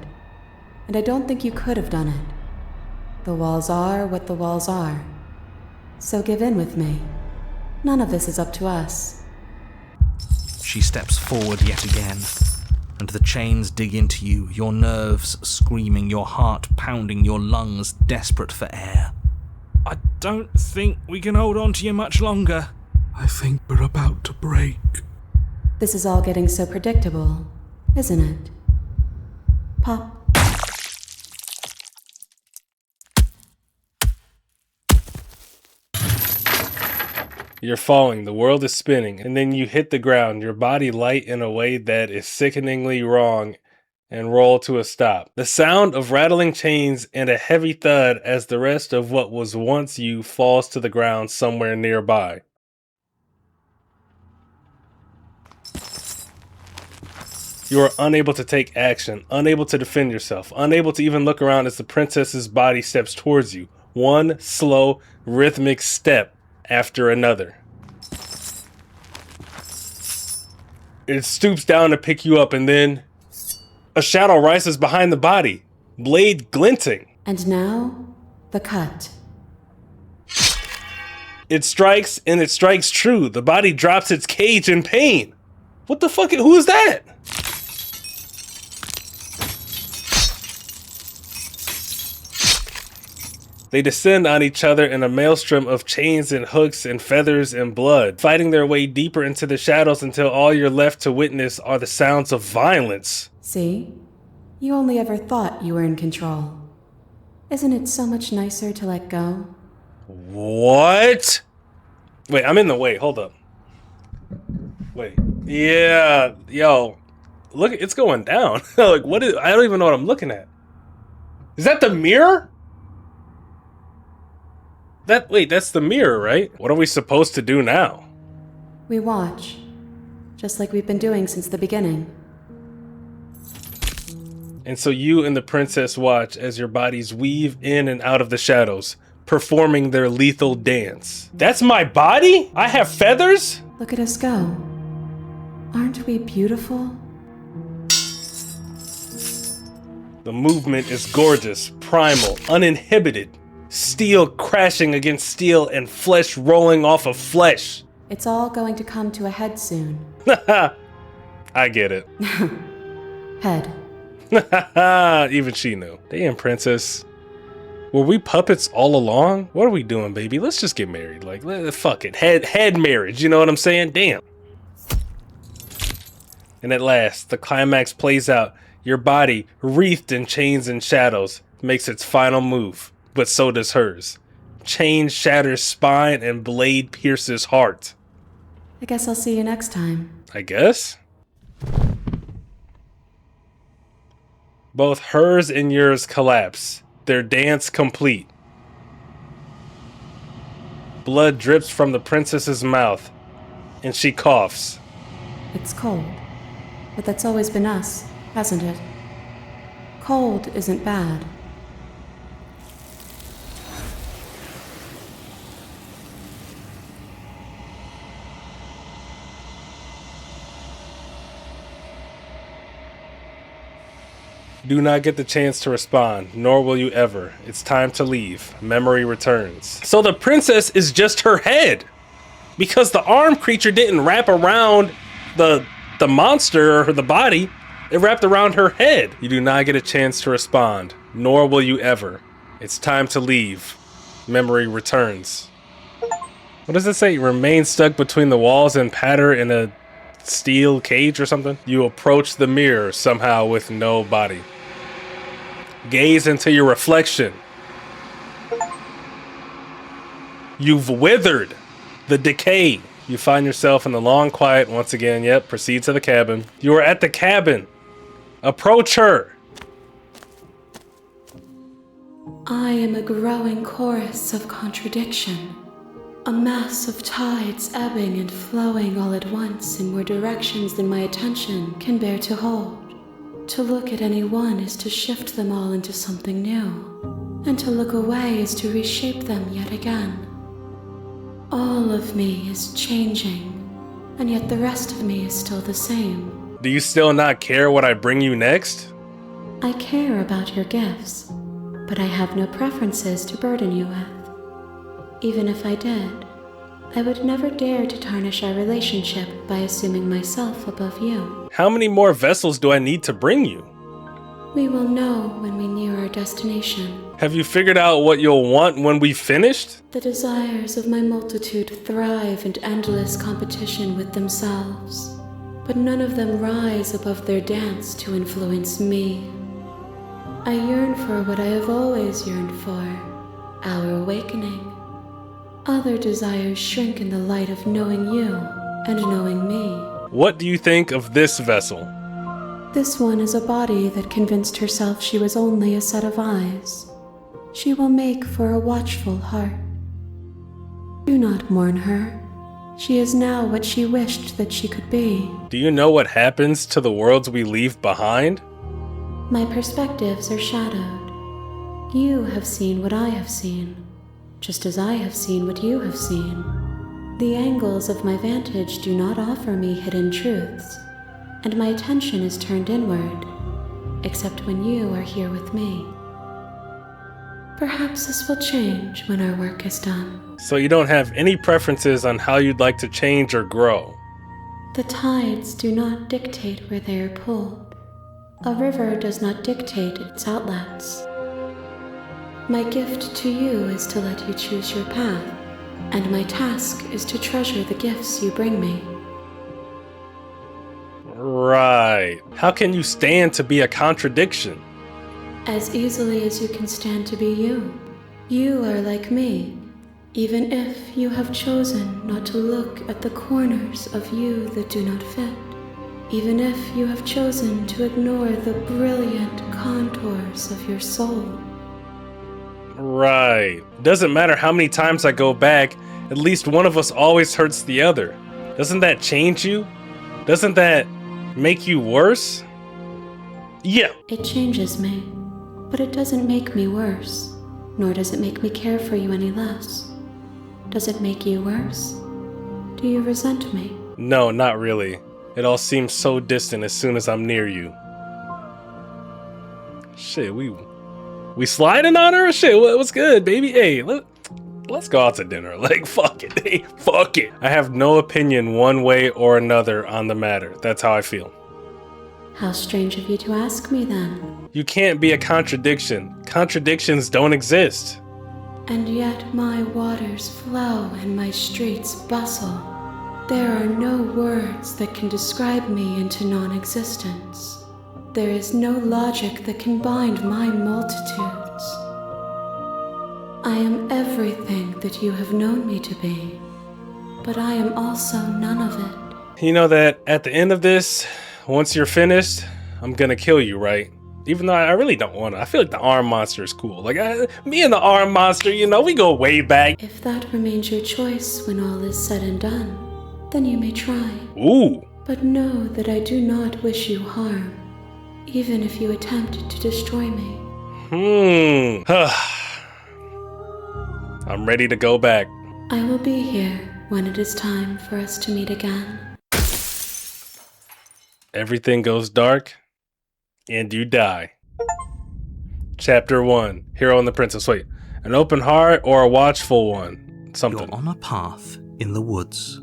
And I don't think you could have done it. The walls are what the walls are. So give in with me. None of this is up to us. She steps forward yet again, and the chains dig into you, your nerves screaming, your heart pounding, your lungs desperate for air. I don't think we can hold on to you much longer. I think we're about to break. This is all getting so predictable, isn't it? Pop. You're falling, the world is spinning, and then you hit the ground, your body light in a way that is sickeningly wrong, and roll to a stop. The sound of rattling chains and a heavy thud as the rest of what was once you falls to the ground somewhere nearby. You are unable to take action, unable to defend yourself, unable to even look around as the princess's body steps towards you. One slow, rhythmic step after another. It stoops down to pick you up, and then a shadow rises behind the body, blade glinting. And now, the cut. It strikes, and it strikes true. The body drops its cage in pain. What the fuck? Who is that? They descend on each other in a maelstrom of chains and hooks and feathers and blood, fighting their way deeper into the shadows until all you're left to witness are the sounds of violence. See? You only ever thought you were in control. Isn't it so much nicer to let go? What? Wait, I'm in the way. Hold up. Wait. Yeah. Yo. Look, it's going down. Like, what is... I don't even know what I'm looking at. Is that the mirror? Wait, that's the mirror, right? What are we supposed to do now? We watch. Just like we've been doing since the beginning. And so you and the princess watch as your bodies weave in and out of the shadows, performing their lethal dance. That's my body? I have feathers? Look at us go. Aren't we beautiful? The movement is gorgeous, primal, uninhibited. Steel crashing against steel and flesh rolling off of flesh. It's all going to come to a head soon. I get it. Head. Even she knew. Damn, princess. Were we puppets all along? What are we doing, baby? Let's just get married. Like, fuck it. Head marriage, you know what I'm saying? Damn. And at last, the climax plays out. Your body, wreathed in chains and shadows, makes its final move. But so does hers. Chain shatters spine and blade pierces heart. I guess I'll see you next time. I guess? Both hers and yours collapse, their dance complete. Blood drips from the princess's mouth, and she coughs. It's cold, but that's always been us, hasn't it? Cold isn't bad. Do not get the chance to respond, nor will you ever. It's time to leave. Memory returns. So the princess is just her head, because the arm creature didn't wrap around the monster or the body. It wrapped around her head. You do not get a chance to respond, nor will you ever. It's time to leave. Memory returns. What does it say? Remain stuck between the walls and patter in a steel cage or something? You approach the mirror somehow with no body. Gaze into your reflection. You've withered. The decay. You find yourself in the long quiet once again. Yep, proceed to the cabin. You are at the cabin. Approach her. I am a growing chorus of contradiction. A mass of tides ebbing and flowing all at once in more directions than my attention can bear to hold. To look at any one is to shift them all into something new, and to look away is to reshape them yet again. All of me is changing, and yet the rest of me is still the same. Do you still not care what I bring you next? I care about your gifts, but I have no preferences to burden you with. Even if I did, I would never dare to tarnish our relationship by assuming myself above you. How many more vessels do I need to bring you? We will know when we near our destination. Have you figured out what you'll want when we've finished? The desires of my multitude thrive in endless competition with themselves. but none of them rise above their dance to influence me. I yearn for what I have always yearned for, our awakening. Other desires shrink in the light of knowing you and knowing me. What do you think of this vessel? This one is a body that convinced herself she was only a set of eyes. She will make for a watchful heart. Do not mourn her. She is now what she wished that she could be. Do you know what happens to the worlds we leave behind? My perspectives are shadowed. You have seen what I have seen, just as I have seen what you have seen. The angles of my vantage do not offer me hidden truths, and my attention is turned inward, except when you are here with me. Perhaps this will change when our work is done. So you don't have any preferences on how you'd like to change or grow? The tides do not dictate where they are pulled. A river does not dictate its outlets. My gift to you is to let you choose your path, and my task is to treasure the gifts you bring me. Right. How can you stand to be a contradiction? As easily as you can stand to be you. You are like me, even if you have chosen not to look at the corners of you that do not fit. Even if you have chosen to ignore the brilliant contours of your soul. Right. Doesn't matter how many times I go back, at least one of us always hurts the other. Doesn't that change you? Doesn't that make you worse? Yeah. It changes me, but it doesn't make me worse, nor does it make me care for you any less. Does it make you worse? Do you resent me? No, not really. It all seems so distant as soon as I'm near you. Shit, we sliding on her? Shit, what's good, baby? Hey, let's go out to dinner. Like, fuck it. Hey, fuck it. I have no opinion one way or another on the matter. That's how I feel. How strange of you to ask me then. You can't be a contradiction. Contradictions don't exist. And yet my waters flow and my streets bustle. There are no words that can describe me into non-existence. There is no logic that can bind my multitudes. I am everything that you have known me to be, but I am also none of it. You know that at the end of this, once you're finished, I'm gonna kill you, right? Even though I really don't want to. I feel like the arm monster is cool. Like, me and the arm monster, you know, we go way back. If that remains your choice when all is said and done, then you may try. Ooh. But know that I do not wish you harm, even if you attempt to destroy me. I'm ready to go back. I will be here when it is time for us to meet again. Everything goes dark, and you die. Chapter 1, Hero and the Princess. Wait, an open heart or a watchful one? Something. You're on a path in the woods,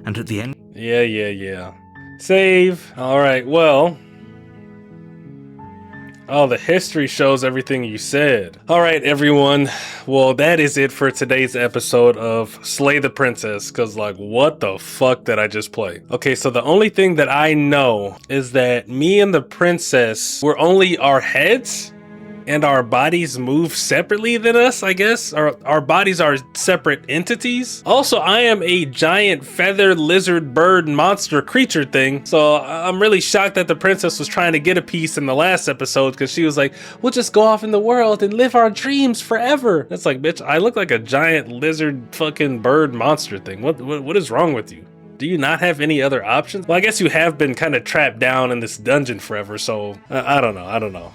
and at the end... Yeah. Save. Alright, well... Oh, the history shows everything you said. Alright, everyone. Well, that is it for today's episode of Slay the Princess, because, like, what the fuck did I just play? Okay, so the only thing that I know is that me and the princess were only our heads, and our bodies move separately than us, I guess. Our bodies are separate entities. Also, I am a giant feather lizard bird monster creature thing. So I'm really shocked that the princess was trying to get a piece in the last episode, because she was like, we'll just go off in the world and live our dreams forever. It's like, bitch, I look like a giant lizard fucking bird monster thing. What is wrong with you? Do you not have any other options? Well, I guess you have been kind of trapped down in this dungeon forever, so I don't know.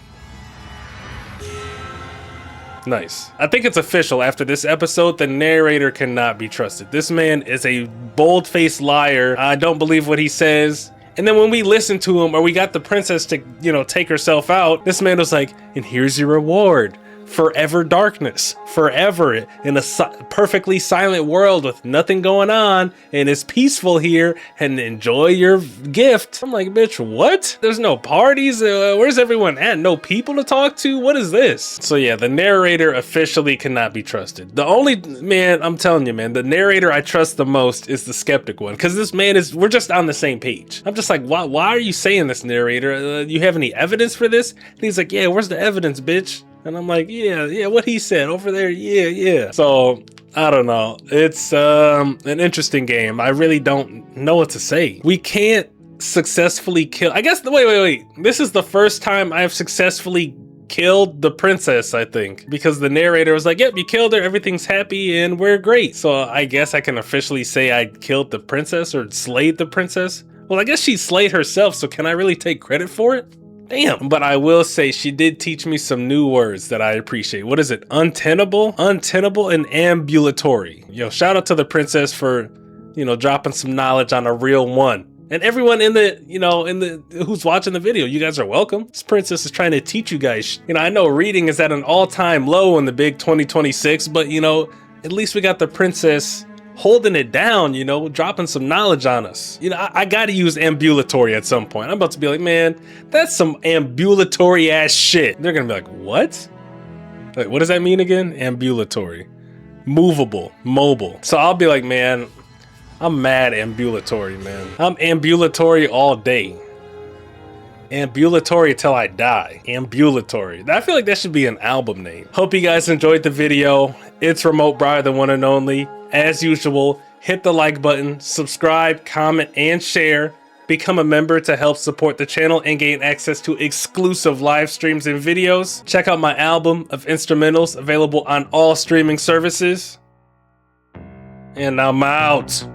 Nice. I think it's official. After this episode, the narrator cannot be trusted. This man is a bold-faced liar. I don't believe what he says. And then when we listened to him, or we got the princess to, you know, take herself out, this man was like, and here's your reward forever darkness, forever in a perfectly silent world with nothing going on, and it's peaceful here, and enjoy your gift. I'm like, bitch, what? There's no parties? Where's everyone at? No people to talk to? What is this? So yeah, the narrator officially cannot be trusted. The only, man, I'm telling you, man, the narrator I trust the most is the skeptic one, because this man we're just on the same page. I'm just like, why are you saying this, narrator? You have any evidence for this? And he's like, yeah, where's the evidence, bitch? And I'm like, yeah, what he said over there, yeah. So I don't know. It's an interesting game. I really don't know what to say. We can't successfully kill. I guess wait. This is the first time I've successfully killed the princess, I think, because the narrator was like, yep, you killed her, everything's happy and we're great. So I guess I can officially say I killed the princess or slayed the princess. Well, I guess she slayed herself, so can I really take credit for it? Damn. But I will say she did teach me some new words that I appreciate. What is it? Untenable, and ambulatory. Yo, shout out to the princess for, dropping some knowledge on a real one. And everyone in the who's watching the video, you guys are welcome. This princess is trying to teach you guys. I know reading is at an all-time low in the big 2026, but at least we got the princess holding it down, dropping some knowledge on us. I gotta use ambulatory at some point. I'm about to be like, man, that's some ambulatory ass shit. They're gonna be like, what? Like, what does that mean again? Ambulatory. Movable, mobile. So I'll be like, man, I'm mad ambulatory, man. I'm ambulatory all day. Ambulatory till I die. Ambulatory. I feel like that should be an album name. Hope you guys enjoyed the video. It's RemoteBry, the one and only. As usual, hit the like button, subscribe, comment, and share. Become a member to help support the channel and gain access to exclusive live streams and videos. Check out my album of instrumentals available on all streaming services. And I'm out.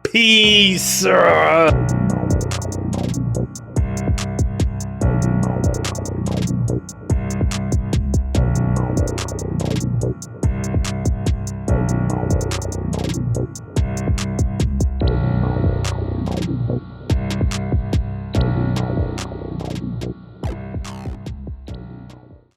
Peace.